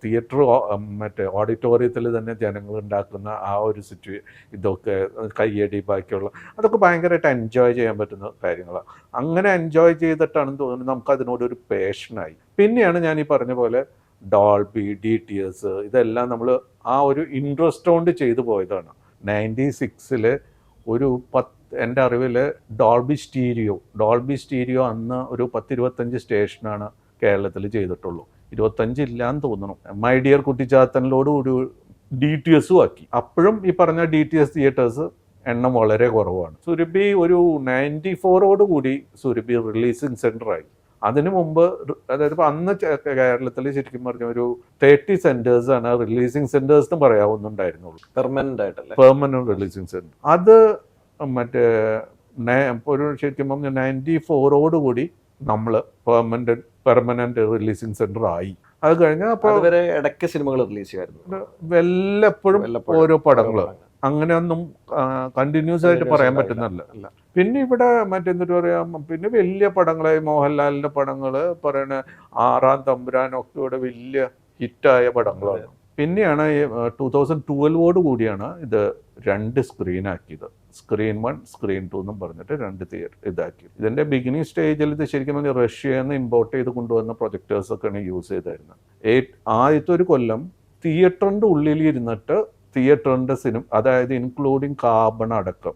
തിയേറ്റർ ഓഡിറ്റോറിയത്തിൽ തന്നെ ജനങ്ങൾ ഉണ്ടാക്കുന്ന ആ ഒരു ഇതൊക്കെ കയ്യടി ബാക്കിയുള്ള അതൊക്കെ ഭയങ്കരമായിട്ട് എൻജോയ് ചെയ്യാൻ പറ്റുന്ന കാര്യങ്ങളാണ്. അങ്ങനെ എൻജോയ് ചെയ്തിട്ടാണെന്ന് തോന്നുന്നത് നമുക്കതിനോടൊരു പേഷനായി. പിന്നെയാണ് ഞാൻ ഈ പറഞ്ഞ പോലെ ഡോൾബി, DTS ഇതെല്ലാം നമ്മൾ ആ ഒരു ഇൻട്രസ്റ്റ് കൊണ്ട് ചെയ്തു പോയതാണ്. 96 ഒരു എൻ്റെ അറിവിൽ ഡോൾബി സ്റ്റീരിയോ അന്ന് ഒരു 10-25 സ്റ്റേഷനാണ് കേരളത്തിൽ ചെയ്തിട്ടുള്ളൂ. 25 ഇല്ലാന്ന് തോന്നുന്നു. മൈ ഡിയർ കുട്ടിച്ചാത്തനിലോടുകൂടി DTS ആക്കി. അപ്പോഴും ഈ പറഞ്ഞ DTS തിയേറ്റേഴ്സ് എണ്ണം വളരെ കുറവാണ്. സുരഭി ഒരു 94ഓടുകൂടി സുരഭി റിലീസിങ് സെൻ്ററായി. അതിനു മുമ്പ് അതായത് ഇപ്പം അന്ന് കേരളത്തിൽ ശരിക്കും പറഞ്ഞ ഒരു 30 സെൻറ്റേഴ്സാണ് റിലീസിങ് സെൻറ്റേഴ്സ് എന്ന് പറയാവുന്നുണ്ടായിരുന്നുള്ളൂ, പെർമനന്റ് റിലീസിങ് സെൻറ്റർ. അത് ഒരു ശരിക്കും പറഞ്ഞാൽ 94ഓടുകൂടി നമ്മൾ പെർമനന്റ് റിലീസിങ് സെന്റർ ആയി. അത് കഴിഞ്ഞാൽ അപ്പോൾ ഇടയ്ക്ക് സിനിമകൾ റിലീസ് ചെയ്യുമായിരുന്നു, വല്ലപ്പോഴും ഓരോ പടങ്ങൾ, അങ്ങനെയൊന്നും കണ്ടിന്യൂസ് ആയിട്ട് പറയാൻ പറ്റുന്നല്ല. പിന്നെ ഇവിടെ മറ്റെന്തിട്ട് പറയാം, പിന്നെ വലിയ പടങ്ങളായി മോഹൻലാലിന്റെ പടങ്ങൾ പറയണ 6-ാം തമ്പുരാനൊക്കെ ഇവിടെ വലിയ ഹിറ്റായ പടങ്ങളാണ്. പിന്നെയാണ് 2012ഓടുകൂടിയാണ് ഇത് 2 സ്ക്രീനാക്കിയത്. സ്ക്രീൻ 1, സ്ക്രീൻ 2 എന്നും പറഞ്ഞിട്ട് 2 തിയേറ്റർ ഇതാക്കിയത്. ഇതിൻ്റെ ബിഗിനിങ് സ്റ്റേജിൽ ഇത് ശരിക്കും പറഞ്ഞാൽ റഷ്യയിൽ നിന്ന് ഇമ്പോർട്ട് ചെയ്ത് കൊണ്ടുവന്ന പ്രൊജക്ടേഴ്സൊക്കെയാണ് യൂസ് ചെയ്തായിരുന്നത്. ആദ്യത്തെ ഒരു കൊല്ലം തിയേറ്ററിൻ്റെ ഉള്ളിൽ ഇരുന്നിട്ട് തിയേറ്ററിൻ്റെ അതായത് ഇൻക്ലൂഡിങ് കാർബൺ അടക്കം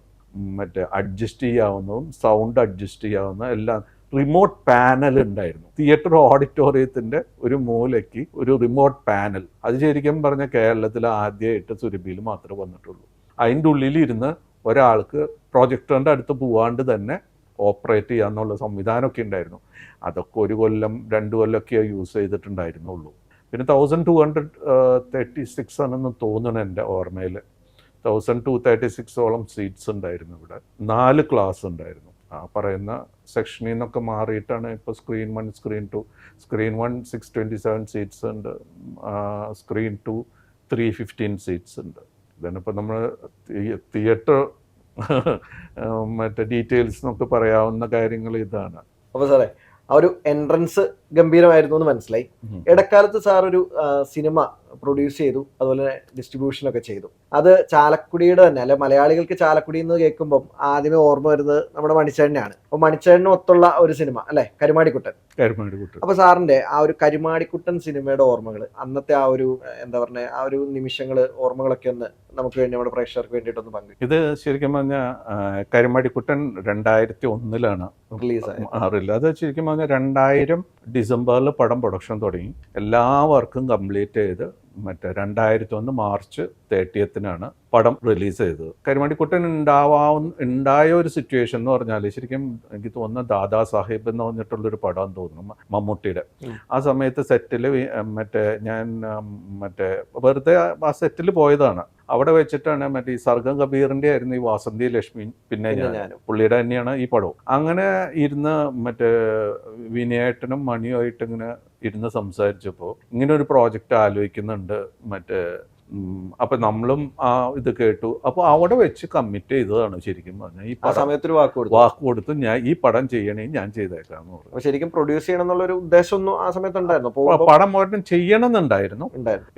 അഡ്ജസ്റ്റ് ചെയ്യാവുന്നതും സൗണ്ട് അഡ്ജസ്റ്റ് ചെയ്യാവുന്ന എല്ലാം റിമോട്ട് പാനൽ ഉണ്ടായിരുന്നു. തിയേറ്റർ ഓഡിറ്റോറിയത്തിൻ്റെ ഒരു മൂലയ്ക്ക് ഒരു റിമോട്ട് പാനൽ. അത് ശരിക്കും പറഞ്ഞാൽ കേരളത്തിൽ ആദ്യമായിട്ട് സുരഭിയിൽ മാത്രമേ വന്നിട്ടുള്ളൂ. അതിൻ്റെ ഉള്ളിലിരുന്ന് ഒരാൾക്ക് പ്രൊജക്ടറിൻ്റെ അടുത്ത് പോവാണ്ട് തന്നെ ഓപ്പറേറ്റ് ചെയ്യാന്നുള്ള സംവിധാനമൊക്കെ ഉണ്ടായിരുന്നു. അതൊക്കെ 1 കൊല്ലം 2 കൊല്ലമൊക്കെ യൂസ് ചെയ്തിട്ടുണ്ടായിരുന്നുള്ളൂ. പിന്നെ 1236 ആണെന്ന് തോന്നുന്നു എൻ്റെ ഓർമ്മയിൽ. 1236ഓളം സീറ്റ്സ് ഉണ്ടായിരുന്നു ഇവിടെ. 4 ക്ലാസ് ഉണ്ടായിരുന്നു. ആ പറയുന്ന സെക്ഷനിൽ നിന്നൊക്കെ മാറിയിട്ടാണ് ഇപ്പോൾ സ്ക്രീൻ 1, സ്ക്രീൻ 2. സ്ക്രീൻ 1 627 സീറ്റ്സ് ഉണ്ട്, സ്ക്രീൻ 2 315 സീറ്റ്സ് ഉണ്ട്. ഇതാണിപ്പോൾ നമ്മൾ തിയേറ്റർ ഡീറ്റെയിൽസ് എന്നൊക്കെ പറയാവുന്ന കാര്യങ്ങൾ ഇതാണ്. അപ്പോൾ സാറേ ആ ഒരു എൻട്രൻസ് ഗംഭീരമായിരുന്നു എന്ന് മനസ്സിലായി. ഇടക്കാലത്ത് സാർ ഒരു സിനിമ പ്രൊഡ്യൂസ് ചെയ്തു, അതുപോലെ തന്നെ ഡിസ്ട്രിബ്യൂഷനൊക്കെ ചെയ്തു. അത് ചാലക്കുടിയുടെ തന്നെ, അല്ലെ മലയാളികൾക്ക് ചാലക്കുടി എന്ന് കേൾക്കുമ്പം ആദ്യമേ ഓർമ്മ വരുന്നത് നമ്മുടെ മണിച്ചേട്ടനെയാണ്. അപ്പോൾ മണിച്ചേട്ടനും ഒത്തുള്ള ഒരു സിനിമ അല്ലെ, കരുമാടിക്കുട്ടൻ. അപ്പോൾ സാറിന്റെ ആ ഒരു കരുമാടിക്കുട്ടൻ സിനിമയുടെ ഓർമ്മകൾ, അന്നത്തെ ആ ഒരു എന്താ പറഞ്ഞ ആ ഒരു നിമിഷങ്ങൾ, ഓർമ്മകളൊക്കെ ഒന്ന് നമുക്ക് വേണ്ടി നമ്മുടെ പ്രേക്ഷകർക്ക് വേണ്ടിയിട്ടൊന്ന് പങ്കു. ഇത് ശരിക്കും പറഞ്ഞാൽ കരുമാടിക്കുട്ടൻ 2001 റിലീസ്. അത് ശരിക്കും പറഞ്ഞാൽ 2000 ഡിസംബറിൽ പടം പ്രൊഡക്ഷൻ തുടങ്ങി. എല്ലാ വർക്കും കംപ്ലീറ്റ് ചെയ്ത് 2001 മാർച്ച് 30 പടം റിലീസ് ചെയ്തത്. കരുമാടിക്കുട്ടൻ ഉണ്ടായ ഒരു സിറ്റുവേഷൻ എന്ന് പറഞ്ഞാൽ ശരിക്കും എനിക്ക് തോന്നുന്ന ദാദാ സാഹിബ് എന്ന് പറഞ്ഞിട്ടുള്ളൊരു പടം തോന്നുന്നു, മമ്മൂട്ടിയുടെ. ആ സമയത്ത് സെറ്റിൽ ഞാൻ വെറുതെ ആ സെറ്റിൽ പോയതാണ്. അവിടെ വെച്ചിട്ടാണ് മറ്റേ ഈ സർഗം കബീറിന്റെ ആയിരുന്നു ഈ വാസന്തി ലക്ഷ്മി പിന്നെ ഞാനും. പുള്ളിയുടെ തന്നെയാണ് ഈ പടവും. അങ്ങനെ ഇരുന്ന് മറ്റേ വിനയേട്ടനും മണിയുമായിട്ട് ഇങ്ങനെ ഇരുന്ന് സംസാരിച്ചപ്പോൾ ഇങ്ങനെ ഒരു പ്രോജക്റ്റ് ആലോചിക്കുന്നുണ്ട് മറ്റേ അപ്പൊ നമ്മളും ആ ഇത് കേട്ടു. അപ്പൊ അവിടെ വെച്ച് കമ്മിറ്റ് ചെയ്തതാണ് ശരിക്കും പറഞ്ഞാൽ. ഈ സമയത്ത് വാക്ക് കൊടുത്തു ഞാൻ ഈ പടം ചെയ്യണേ ഞാൻ ചെയ്തേക്കാന്ന് പറഞ്ഞു. ശരിക്കും പ്രൊഡ്യൂസ് ചെയ്യണം എന്നുള്ള ഒരു ഉദ്ദേശമൊന്നും ആ സമയത്ത് ഉണ്ടായിരുന്നു. പടം ഒരെണ്ണം ചെയ്യണമെന്നുണ്ടായിരുന്നു.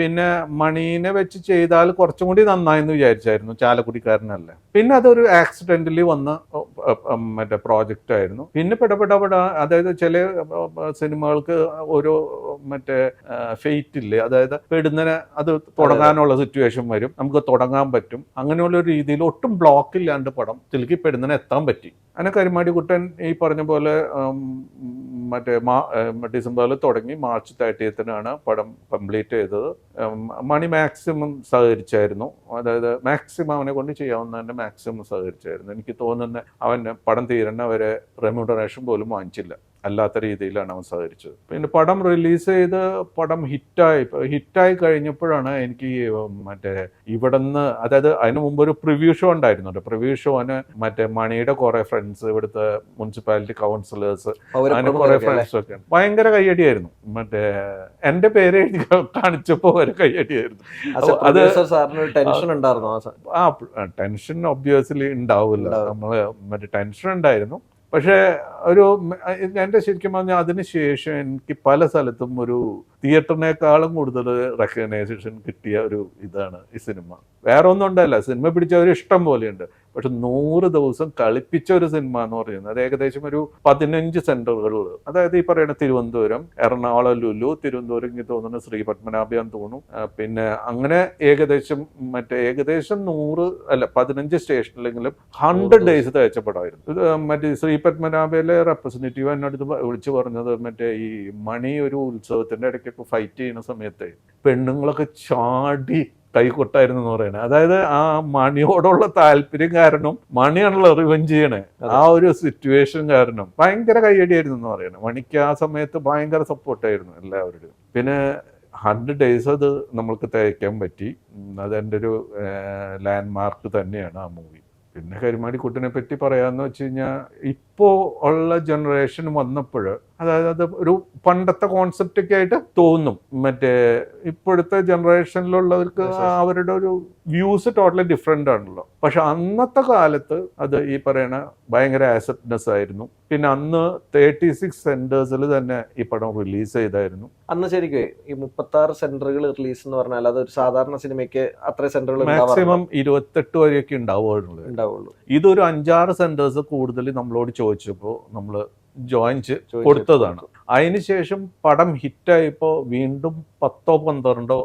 പിന്നെ മണീനെ വെച്ച് ചെയ്താൽ കുറച്ചും കൂടി നന്നായെന്ന് വിചാരിച്ചായിരുന്നു, ചാലക്കുടിക്കാരനല്ല. പിന്നെ അതൊരു ആക്സിഡന്റലി വന്ന മറ്റേ പ്രോജക്റ്റ് ആയിരുന്നു. പിന്നെ പെടപെട അതായത് ചില സിനിമകൾക്ക് ഓരോ മറ്റേ ഫെയ്റ്റ് ഇല്ലേ, അതായത് പെടുന്നതിന് അത് തുടങ്ങാനുള്ള സിറ്റുവേഷൻ വരും, നമുക്ക് തുടങ്ങാൻ പറ്റും. അങ്ങനെയുള്ള ഒരു രീതിയിൽ ഒട്ടും ബ്ലോക്ക് ഇല്ലാണ്ട് പടം തിലുക്കി പെടുന്നതിന് എത്താൻ പറ്റി. അങ്ങനെ കരിമാടിക്കുട്ടൻ ഈ പറഞ്ഞ പോലെ മറ്റേ ഡിസംബറിൽ തുടങ്ങി മാർച്ച് 30 പടം കംപ്ലീറ്റ് ചെയ്തത്. മണി മാക്സിമം സഹകരിച്ചായിരുന്നു, അതായത് മാക്സിമം അവനെ കൊണ്ട് ചെയ്യാവുന്നതിൻ്റെ മാക്സിമം സഹകരിച്ചായിരുന്നു. എനിക്ക് തോന്നുന്നത് അവൻ പടം തീരണവരെ റെമ്യൂണറേഷൻ പോലും വാങ്ങിച്ചില്ല, അല്ലാത്ത രീതിയിലാണ് അവൻ സഹകരിച്ചത്. പിന്നെ പടം റിലീസ് ചെയ്ത് പടം ഹിറ്റായി കഴിഞ്ഞപ്പോഴാണ് എനിക്ക് മറ്റേ ഇവിടുന്ന്, അതായത് അതിന് മുമ്പ് ഒരു പ്രിവ്യൂ ഷോ ഉണ്ടായിരുന്നുണ്ട്. പ്രിവ്യൂ ഷോന് മറ്റേ മണിയുടെ കുറെ ഫ്രണ്ട്സ്, ഇവിടുത്തെ മുനിസിപ്പാലിറ്റി കൗൺസിലേഴ്സ്, അങ്ങനെ കുറെ ഫ്രണ്ട്സ് ഒക്കെ ഭയങ്കര കയ്യടിയായിരുന്നു. മറ്റേ എന്റെ പേര് എഴുതി കാണിച്ചപ്പോ വരെ കയ്യടിയായിരുന്നു. അത് ടെൻഷൻ ഒബ്വിയസ്ലി ഉണ്ടാവില്ല, നമ്മള് മറ്റേ ടെൻഷൻ ഉണ്ടായിരുന്നു. പക്ഷേ ഒരു എൻ്റെ ശരിക്കും പറഞ്ഞാൽ അതിന് ശേഷം എനിക്ക് പല സ്ഥലത്തും ഒരു തിയേറ്ററിനേക്കാളും കൂടുതൽ റെക്കഗ്നൈസേഷൻ കിട്ടിയ ഒരു ഇതാണ് ഈ സിനിമ. വേറെ ഒന്നും ഉണ്ടല്ല, സിനിമ പിടിച്ചവർ ഇഷ്ടം പോലെയുണ്ട്. പക്ഷെ 100 ദിവസം കളിപ്പിച്ച ഒരു സിനിമ എന്ന് പറയുന്നത് അത് ഏകദേശം ഒരു 15 സെന്ററുകളിൽ, അതായത് ഈ പറയുന്ന തിരുവനന്തപുരം, എറണാകുളം ലുലു, തിരുവനന്തപുരം എനിക്ക് തോന്നുന്നു ശ്രീ പത്മനാഭയാന്ന് തോന്നുന്നു, പിന്നെ അങ്ങനെ ഏകദേശം 15 സ്റ്റേഷനിലെങ്കിലും 100 ഡേയ്സ് തയ്ച്ച പടമായിരുന്നു. ഇത് മറ്റേ ശ്രീ പത്മനാഭയിലെ റെപ്രസെന്റേറ്റീവ് എന്നോട് വിളിച്ചു പറഞ്ഞത് മറ്റേ ഈ മണി ഒരു ഉത്സവത്തിന്റെ ഇടയ്ക്കൊക്കെ ഫൈറ്റ് ചെയ്യുന്ന സമയത്ത് പെണ്ണുങ്ങളൊക്കെ ചാടി കൈകൊട്ടായിരുന്നു എന്ന് പറയുന്നത്. അതായത് ആ മണിയോടുള്ള താല്പര്യം കാരണം, മണിയാണല്ലോ റിവെഞ്ച് ചെയ്യണേ, ആ ഒരു സിറ്റുവേഷൻ കാരണം ഭയങ്കര കയ്യടിയായിരുന്നു എന്ന് പറയുന്നത്. മണിക്ക് ആ സമയത്ത് ഭയങ്കര സപ്പോർട്ടായിരുന്നു എല്ലാവരുടെയും. പിന്നെ 100 ഡേയ്സ് അത് നമ്മൾക്ക് തയ്ക്കാൻ പറ്റി. അതെൻ്റെ ഒരു ലാൻഡ്മാർക്ക് തന്നെയാണ് ആ മൂവി. പിന്നെ കരിമാടിക്കുട്ടനെ പറ്റി പറയാന്ന് വെച്ച് കഴിഞ്ഞാൽ ഇപ്പോൾ ഉള്ള ജനറേഷൻ വന്നപ്പോൾ, അതായത് അത് ഒരു പണ്ടത്തെ കോൺസെപ്റ്റ് ഒക്കെ ആയിട്ട് തോന്നും. മറ്റേ ഇപ്പോഴത്തെ ജനറേഷനിലുള്ളവർക്ക് അവരുടെ ഒരു വ്യൂസ് ടോട്ടലി ഡിഫറെൻ്റ് ആണല്ലോ. പക്ഷെ അന്നത്തെ കാലത്ത് അത് ഈ പറയണ ഭയങ്കര ആസെപ്റ്റ്നെസ് ആയിരുന്നു. പിന്നെ അന്ന് 36 സെന്റേഴ്സിൽ തന്നെ ഈ പടം റിലീസ് ചെയ്തായിരുന്നു. അന്ന് ശരിക്കും ഈ 36 സെന്ററുകൾ റിലീസ് എന്ന് പറഞ്ഞാൽ അത് ഒരു സാധാരണ സിനിമയ്ക്ക് അത്ര സെന്ററുകൾ മാക്സിമം 28 വരെയൊക്കെ ഉണ്ടാവുള്ളൂ. ഇതൊരു 5-6 സെന്റേഴ്സ് കൂടുതൽ നമ്മളോട് ചോദിച്ചപ്പോൾ നമ്മൾ ജോയിൻ കൊടുത്തതാണ്. അതിനുശേഷം പടം ഹിറ്റായപ്പോൾ വീണ്ടും 10-12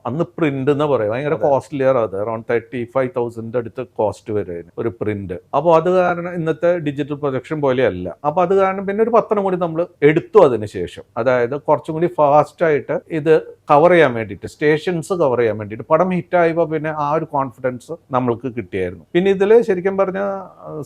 അന്ന് പ്രിന്റ് എന്ന് പറയാം, ഭയങ്കര കോസ്റ്റ്ലിയർ. അത് അറൌണ്ട് 35,000 അടുത്ത് കോസ്റ്റ് വരും ഒരു പ്രിന്റ്. അപ്പോൾ അത് കാരണം ഇന്നത്തെ ഡിജിറ്റൽ പ്രൊജക്ഷൻ പോലെയല്ല. അപ്പോൾ അത് കാരണം പിന്നെ ഒരു 10 കൂടി നമ്മൾ എടുത്തു അതിന് ശേഷം. അതായത് കുറച്ചും കൂടി ഫാസ്റ്റായിട്ട് ഇത് കവർ ചെയ്യാൻ വേണ്ടിയിട്ട്, സ്റ്റേഷൻസ് കവർ ചെയ്യാൻ വേണ്ടിയിട്ട്. പടം ഹിറ്റായപ്പോൾ പിന്നെ ആ ഒരു കോൺഫിഡൻസ് നമ്മൾക്ക് കിട്ടിയായിരുന്നു. പിന്നെ ഇതിൽ ശരിക്കും പറഞ്ഞാൽ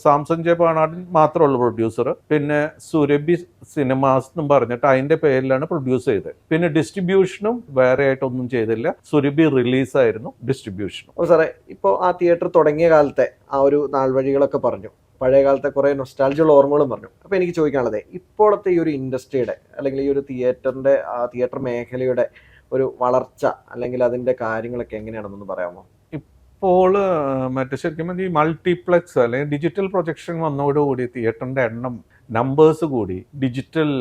സാംസൺ ജെ പാണാടൻ മാത്രമുള്ള പ്രൊഡ്യൂസർ, പിന്നെ സുരഭി സിനിമാസ് എന്നും പറഞ്ഞിട്ട് അതിന്റെ പേരിലാണ് പ്രൊഡ്യൂസ് ചെയ്തത്. പിന്നെ ഡിസ്ട്രിബ്യൂഷനും വേറെ ആയിട്ടൊന്നും ചെയ്തില്ല, സുരഭി റിലീസായിരുന്നു ഡിസ്ട്രിബ്യൂഷനും. സാറേ, ഇപ്പോൾ ആ തിയേറ്റർ തുടങ്ങിയ കാലത്തെ ആ ഒരു നാൾ വഴികളൊക്കെ പറഞ്ഞു, പഴയ കാലത്തെ കുറേ നൊസ്റ്റാൾജിയുള്ള ഓർമ്മകളും പറഞ്ഞു. അപ്പോൾ എനിക്ക് ചോദിക്കാനുള്ളത്, ഇപ്പോഴത്തെ ഈ ഒരു ഇൻഡസ്ട്രിയുടെ അല്ലെങ്കിൽ ഈ ഒരു തിയേറ്ററിന്റെ ആ തിയേറ്റർ മേഖലയുടെ ഒരു വളർച്ച അല്ലെങ്കിൽ അതിന്റെ കാര്യങ്ങളൊക്കെ എങ്ങനെയാണെന്നൊന്ന് പറയാമോ? ഇപ്പോൾ മറ്റേ ശരിക്കും ഈ മൾട്ടിപ്ലെക്സ് അല്ലെങ്കിൽ ഡിജിറ്റൽ പ്രൊജക്ഷൻ വന്നതോടുകൂടി തിയേറ്ററിന്റെ എണ്ണം നമ്പേഴ്സ് കൂടി, ഡിജിറ്റൽ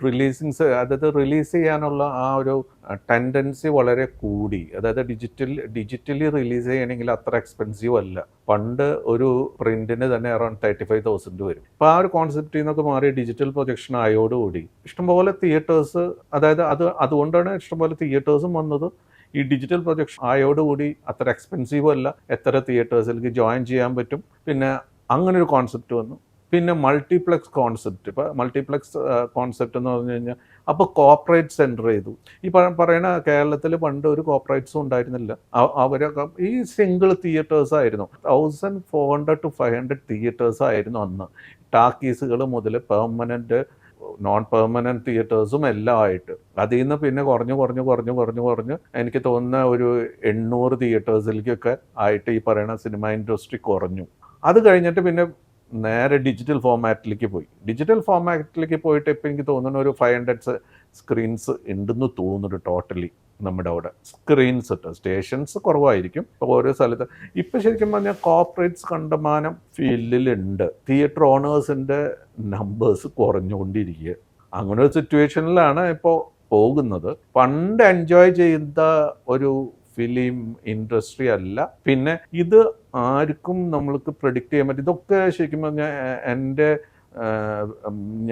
റിലീസിങ്സ്, അതായത് റിലീസ് ചെയ്യാനുള്ള ആ ഒരു ടെൻഡൻസി വളരെ കൂടി. അതായത് ഡിജിറ്റലി റിലീസ് ചെയ്യണമെങ്കിൽ അത്ര എക്സ്പെൻസീവ് അല്ല. പണ്ട് ഒരു പ്രിന്റിന് തന്നെ അറൌണ്ട് 35,000 വരും. അപ്പോൾ ആ ഒരു കോൺസെപ്റ്റിൽ നിന്നൊക്കെ മാറി ഡിജിറ്റൽ പ്രൊജക്ഷൻ ആയോടുകൂടി ഇഷ്ടംപോലെ തിയേറ്റേഴ്സ്, അതായത് അതുകൊണ്ടാണ് ഇഷ്ടംപോലെ തിയേറ്റേഴ്സും വന്നത്. ഈ ഡിജിറ്റൽ പ്രൊജക്ഷൻ ആയോടുകൂടി അത്ര എക്സ്പെൻസീവ് അല്ല, എത്ര തിയേറ്റേഴ്സിലേക്ക് ജോയിൻ ചെയ്യാൻ പറ്റും. പിന്നെ അങ്ങനെ ഒരു കോൺസെപ്റ്റ് വന്നു. പിന്നെ മൾട്ടിപ്ലെക്സ് കോൺസെപ്റ്റ്. ഇപ്പോൾ മൾട്ടിപ്ലെക്സ് കോൺസെപ്റ്റ് എന്ന് പറഞ്ഞു കഴിഞ്ഞാൽ അപ്പോൾ കോർപ്പറേറ്റ് സെൻറ്റർ ചെയ്തു. ഈ പറയുന്ന കേരളത്തിൽ പണ്ട് ഒരു കോർപ്പറേറ്റ്സും ഉണ്ടായിരുന്നില്ല. അവരൊക്കെ ഈ സിംഗിൾ തിയേറ്റേഴ്സ് ആയിരുന്നു. 1400 to 500 തിയേറ്റേഴ്സ് ആയിരുന്നു അന്ന്. ടാക്കീസുകൾ മുതൽ പെർമനൻറ്റ് നോൺ പെർമനൻറ്റ് തിയേറ്റേഴ്സും എല്ലാം ആയിട്ട് അതിൽ നിന്ന് പിന്നെ കുറഞ്ഞ് എനിക്ക് തോന്നുന്ന ഒരു 800 തിയേറ്റേഴ്സിലേക്കൊക്കെ ആയിട്ട് ഈ പറയുന്ന സിനിമ ഇൻഡസ്ട്രി കുറഞ്ഞു. അത് കഴിഞ്ഞിട്ട് പിന്നെ നേരെ ഡിജിറ്റൽ ഫോമാറ്റിലേക്ക് പോയി. ഡിജിറ്റൽ ഫോമാറ്റിലേക്ക് പോയിട്ട് ഇപ്പം എനിക്ക് തോന്നുന്നു ഒരു 500 സ്ക്രീൻസ് ഉണ്ടെന്ന് തോന്നുന്നു ടോട്ടലി നമ്മുടെ അവിടെ. സ്ക്രീൻസ് സ്റ്റേഷൻസ് കുറവായിരിക്കും ഇപ്പോൾ ഓരോ സ്ഥലത്ത്. ഇപ്പം ശരിക്കും പറഞ്ഞാൽ കോർപ്പറേറ്റ്സ് കണ്ടമാനം ഫീൽഡിലുണ്ട്. Theatre ഓണേഴ്സിൻ്റെ numbers കുറഞ്ഞുകൊണ്ടിരിക്കുക. അങ്ങനെ ഒരു സിറ്റുവേഷനിലാണ് ഇപ്പോൾ പോകുന്നത്. പണ്ട് എൻജോയ് ചെയ്ത ഒരു ഫിലിം ഇൻഡസ്ട്രി അല്ല. പിന്നെ ഇത് ആർക്കും നമ്മൾക്ക് പ്രെഡിക്റ്റ് ചെയ്യാൻ പറ്റും. ഇതൊക്കെ ശരിക്കും പറഞ്ഞാൽ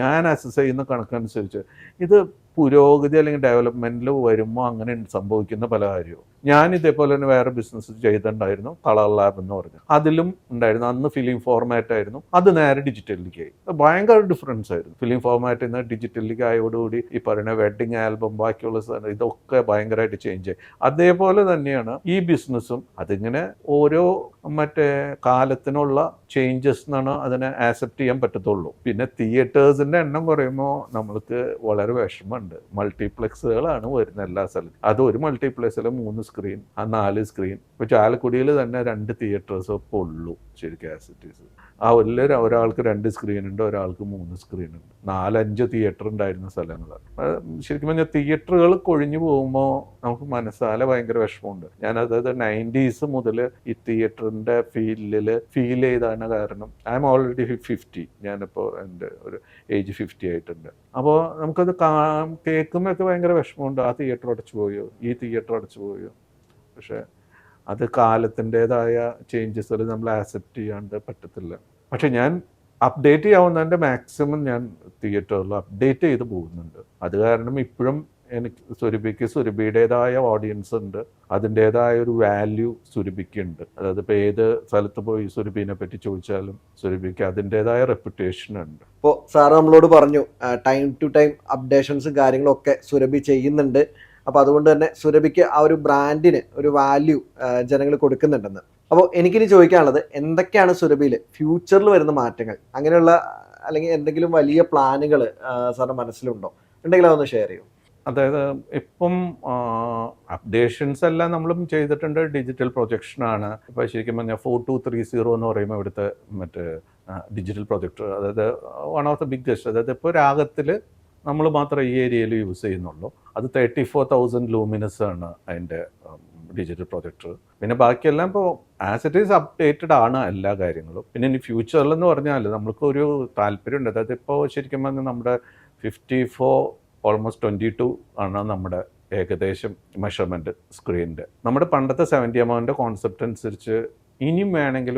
ഞാൻ അസസ് ചെയ്യുന്ന കണക്കനുസരിച്ച് ഇത് പുരോഗതി അല്ലെങ്കിൽ ഡെവലപ്മെൻറ്റിൽ വരുമ്പോൾ അങ്ങനെ സംഭവിക്കുന്ന പല കാര്യവും. ഞാൻ ഇതേപോലെ തന്നെ വേറെ ബിസിനസ് ചെയ്തിട്ടുണ്ടായിരുന്നു, കളർ ലാബ് എന്ന് പറഞ്ഞു. അതിലും ഉണ്ടായിരുന്നു. അന്ന് ഫിലിം ഫോർമാറ്റ് ആയിരുന്നു, അത് നേരെ ഡിജിറ്റലിലേക്ക് ആയി. ഭയങ്കര ഡിഫറൻസ് ആയിരുന്നു. ഫിലിം ഫോർമാറ്റിൽ നിന്ന് ഡിജിറ്റലിലേക്ക് ആയതോടുകൂടി ഈ പറയുന്ന വെഡിങ് ആൽബം ബാക്കിയുള്ള സാധനം ഇതൊക്കെ ഭയങ്കരമായിട്ട് ചേഞ്ച് ആയി. അതേപോലെ തന്നെയാണ് ഈ ബിസിനസ്സും. അതിങ്ങനെ ഓരോ കാലത്തിനുള്ള ചേഞ്ചസ് എന്നാണ് അതിനെ ആക്സെപ്റ്റ് ചെയ്യാൻ പറ്റത്തുള്ളൂ. പിന്നെ തിയേറ്റേഴ്സിൻ്റെ എണ്ണം കുറയുമ്പോൾ നമ്മൾക്ക് വളരെ വിഷമമുണ്ട്. മൾട്ടിപ്ലെക്സുകളാണ് വരുന്നത് എല്ലാ സ്ഥലത്തും. അത് ഒരു മൾട്ടിപ്ലെക്സിൽ 3 സ്ക്രീൻ, 4 സ്ക്രീൻ. ഇപ്പോൾ ചാലക്കുടിയിൽ തന്നെ 2 തിയേറ്റേഴ്സ് ഇപ്പോൾ ഉള്ളൂ ശരിക്കും ആസിറ്റീസ്. ഒരാൾക്ക് 2 സ്ക്രീൻ ഉണ്ട്, ഒരാൾക്ക് 3 സ്ക്രീൻ ഉണ്ട്. 4-5 തിയേറ്റർ ഉണ്ടായിരുന്ന സ്ഥലങ്ങളാണ്. ശരിക്കും പറഞ്ഞാൽ തിയേറ്ററുകൾ കൊഴിഞ്ഞു പോകുമ്പോൾ നമുക്ക് മനസ്സാലെ ഭയങ്കര വിഷമമുണ്ട്. അതായത് 90s മുതൽ ഈ തിയേറ്ററിൻ്റെ ഫീൽ ചെയ്താണ്. കാരണം ഐ എം ഓൾറെഡി 50. ഞാനിപ്പോൾ എൻ്റെ ഒരു ഏജ് 50 ആയിട്ടുണ്ട്. അപ്പോൾ നമുക്കത് കേൾക്കുമ്പോഴൊക്കെ ഭയങ്കര വിഷമമുണ്ട്. ആ തിയേറ്റർ അടച്ചു പോയോ, ഈ തിയേറ്റർ അടച്ചു പോയോ. പക്ഷേ അത് കാലത്തിൻ്റെതായ ചേഞ്ചസുകൾ നമ്മൾ ആക്സെപ്റ്റ് ചെയ്യാണ്ട് പറ്റത്തില്ല. പക്ഷെ ഞാൻ അപ്ഡേറ്റ് ചെയ്യാവുന്നതിൻ്റെ മാക്സിമം ഞാൻ തിയേറ്ററിൽ അപ്ഡേറ്റ് ചെയ്ത് പോകുന്നുണ്ട്. അത് കാരണം ഇപ്പോഴും എനിക്ക് സുരഭിയുടേതായ ഓഡിയൻസ് ഉണ്ട്, അതിൻ്റേതായ ഒരു വാല്യൂ സുരഭിക്കുണ്ട്. അതായത് ഇപ്പോൾ ഏത് സ്ഥലത്ത് പോയി സുരഭിനെ പറ്റി ചോദിച്ചാലും സുരഭിക്ക് അതിൻ്റേതായ റെപ്യൂട്ടേഷൻ ഉണ്ട്. ഇപ്പോൾ സാറ് നമ്മളോട് പറഞ്ഞു ടൈം ടു ടൈം അപ്ഡേഷൻസും കാര്യങ്ങളൊക്കെ സുരഭി ചെയ്യുന്നുണ്ട്. അപ്പോൾ അതുകൊണ്ട് തന്നെ സുരഭിക്ക് ആ ഒരു ബ്രാൻഡിന് ഒരു വാല്യൂ ജനങ്ങൾ കൊടുക്കുന്നുണ്ടെന്ന്. അപ്പോൾ എനിക്കിനി ചോദിക്കാനുള്ളത്, എന്തൊക്കെയാണ് സുരഭിയിൽ ഫ്യൂച്ചറിൽ വരുന്ന മാറ്റങ്ങൾ, അങ്ങനെയുള്ള അല്ലെങ്കിൽ എന്തെങ്കിലും വലിയ പ്ലാനുകൾ സാറിൻ്റെ മനസ്സിലുണ്ടോ? ഉണ്ടെങ്കിൽ അതൊന്ന് ഷെയർ ചെയ്യും. അതായത് ഇപ്പം അപ്ഡേഷൻസ് എല്ലാം നമ്മളും ചെയ്തിട്ടുണ്ട്. ഡിജിറ്റൽ പ്രൊജക്ഷനാണ് ഇപ്പോൾ ശരിക്കും പറഞ്ഞാൽ 4230 എന്ന് പറയുമ്പോൾ ഇവിടുത്തെ ഡിജിറ്റൽ പ്രൊജക്ടർ. അതായത് വൺ ഓഫ് ദ ബിഗ്ഗസ്റ്റ്. അതായത് ഇപ്പോൾ രാഗത്തിൽ നമ്മൾ മാത്രമേ ഈ ഏരിയയിൽ യൂസ് ചെയ്യുന്നുള്ളൂ. അത് 34,000 ലൂമിനസ് ആണ് അതിൻ്റെ ഡിജിറ്റൽ പ്രൊജക്ടർ. പിന്നെ ബാക്കിയെല്ലാം ഇപ്പോൾ ആസ് ഇറ്റ് ഈസ് അപ്ഡേറ്റഡ് ആണ് എല്ലാ കാര്യങ്ങളും. പിന്നെ ഇനി ഫ്യൂച്ചറിലെന്ന് പറഞ്ഞാൽ നമ്മൾക്കൊരു താല്പര്യമുണ്ട്. അതായത് ഇപ്പോൾ ശരിക്കും പറഞ്ഞാൽ നമ്മുടെ 54 ഓൾമോസ്റ്റ് 22 ആണ് നമ്മുടെ ഏകദേശം മെഷർമെൻറ്റ് സ്ക്രീനിൻ്റെ. നമ്മുടെ പണ്ടത്തെ 70mm കോൺസെപ്റ്റ് അനുസരിച്ച് ഇനിയും വേണമെങ്കിൽ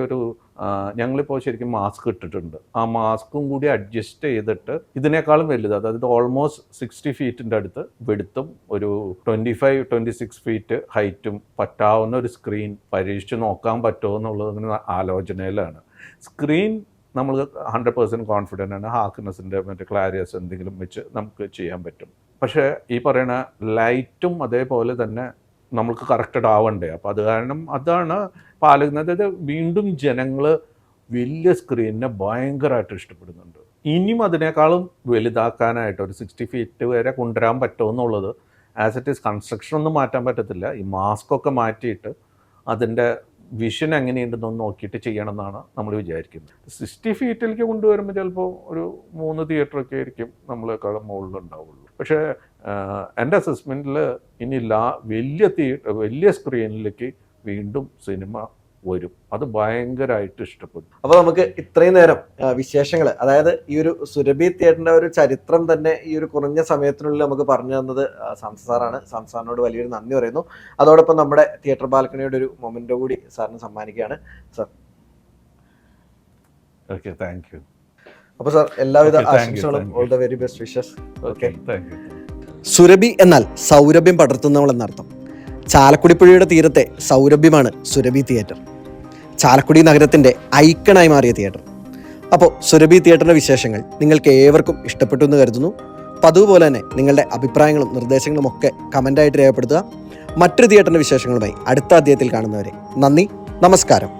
ഞങ്ങളിപ്പോൾ ശരിക്കും മാസ്ക് ഇട്ടിട്ടുണ്ട്. ആ മാസ്കും കൂടി അഡ്ജസ്റ്റ് ചെയ്തിട്ട് ഇതിനേക്കാളും വലുത്, അതായത് ഓൾമോസ്റ്റ് 60 ഫീറ്റിൻ്റെ അടുത്ത് വെടുത്തും ഒരു 25-26 ഫീറ്റ് ഹൈറ്റും പറ്റാവുന്ന ഒരു സ്ക്രീൻ പരീക്ഷിച്ച് നോക്കാൻ പറ്റുമോ എന്നുള്ളത് ആലോചനയിലാണ്. സ്ക്രീൻ നമ്മൾ 100% കോൺഫിഡൻ്റ് ആണ്. ഹാർക്ക്നെസ്സിൻ്റെ ക്ലാരിയസ് എന്തെങ്കിലും വെച്ച് നമുക്ക് ചെയ്യാൻ പറ്റും. പക്ഷേ ഈ പറയുന്ന ലൈറ്റും അതേപോലെ തന്നെ നമ്മൾക്ക് കറക്റ്റഡ് ആവണ്ടേ. അപ്പോൾ അത് കാരണം അതാണ് പാലിക്കുന്നത്. അതായത് വീണ്ടും ജനങ്ങൾ വലിയ സ്ക്രീനിനെ ഭയങ്കരമായിട്ട് ഇഷ്ടപ്പെടുന്നുണ്ട്. ഇനിയും അതിനേക്കാളും വലുതാക്കാനായിട്ട് ഒരു 60 ഫീറ്റ് വരെ കൊണ്ടുവരാൻ പറ്റുമെന്നുള്ളത് ആസ് ഇറ്റ് ഈസ് കൺസ്ട്രക്ഷൻ ഒന്നും മാറ്റാൻ പറ്റത്തില്ല. ഈ മാസ്കൊക്കെ മാറ്റിയിട്ട് അതിൻ്റെ വിഷൻ എങ്ങനെയുണ്ടെന്നൊന്ന് നോക്കിയിട്ട് ചെയ്യണം എന്നാണ് നമ്മൾ വിചാരിക്കുന്നത്. 60 ഫീറ്റിലേക്ക് കൊണ്ടുവരുമ്പോൾ ചിലപ്പോൾ ഒരു 3 തിയേറ്ററൊക്കെ ആയിരിക്കും നമ്മളെക്കാളും മുകളിലുണ്ടാവുള്ളൂ. പക്ഷേ എൻ്റെ അസസ്മെൻറ്റിൽ ഇനി വലിയ സ്ക്രീനിലേക്ക് വീണ്ടും സിനിമ വരും. അത് ഭയങ്കരമായിട്ട് ഇഷ്ടപ്പെടും. അപ്പോൾ നമുക്ക് ഇത്രയും നേരം വിശേഷങ്ങൾ, അതായത് ഈ ഒരു സുരഭി തിയേറ്ററിൻ്റെ ഒരു ചരിത്രം തന്നെ ഈ ഒരു കുറഞ്ഞ സമയത്തിനുള്ളിൽ നമുക്ക് പറഞ്ഞു തന്നത് സാംസൺ സാറാണ്. സാംസൺ സാറിനോട് വലിയൊരു നന്ദി പറയുന്നു. അതോടൊപ്പം നമ്മുടെ തിയേറ്റർ ബാൽക്കണിയുടെ ഒരു മൊമെൻറ്റോ കൂടി സാറിന് സമ്മാനിക്കുകയാണ്. Sir okay, thank you. അപ്പോൾ സാർ എല്ലാവിധ ആശംസകളും, all the very best wishes. Okay, thank you. Surabhi എന്നാൽ സൗരഭ്യം പടർത്തുന്നവളെന്നർത്ഥം. ചാലക്കുടി പുഴയുടെ തീരത്തെ സൗരഭ്യമാണ് സുരഭി തിയേറ്റർ. ചാലക്കുടി നഗരത്തിൻ്റെ ഐക്കണായി മാറിയ തിയേറ്റർ. അപ്പോൾ സുരഭി തിയേറ്ററിൻ്റെ വിശേഷങ്ങൾ നിങ്ങൾക്ക് ഏവർക്കും ഇഷ്ടപ്പെട്ടു എന്ന് കരുതുന്നു. അപ്പോൾ അതുപോലെ തന്നെ നിങ്ങളുടെ അഭിപ്രായങ്ങളും നിർദ്ദേശങ്ങളും ഒക്കെ കമൻ്റായിട്ട് രേഖപ്പെടുത്തുക. മറ്റൊരു തിയേറ്ററിൻ്റെ വിശേഷങ്ങളുമായി അടുത്ത അധ്യായത്തിൽ കാണുന്നവരെ നന്ദി, നമസ്കാരം.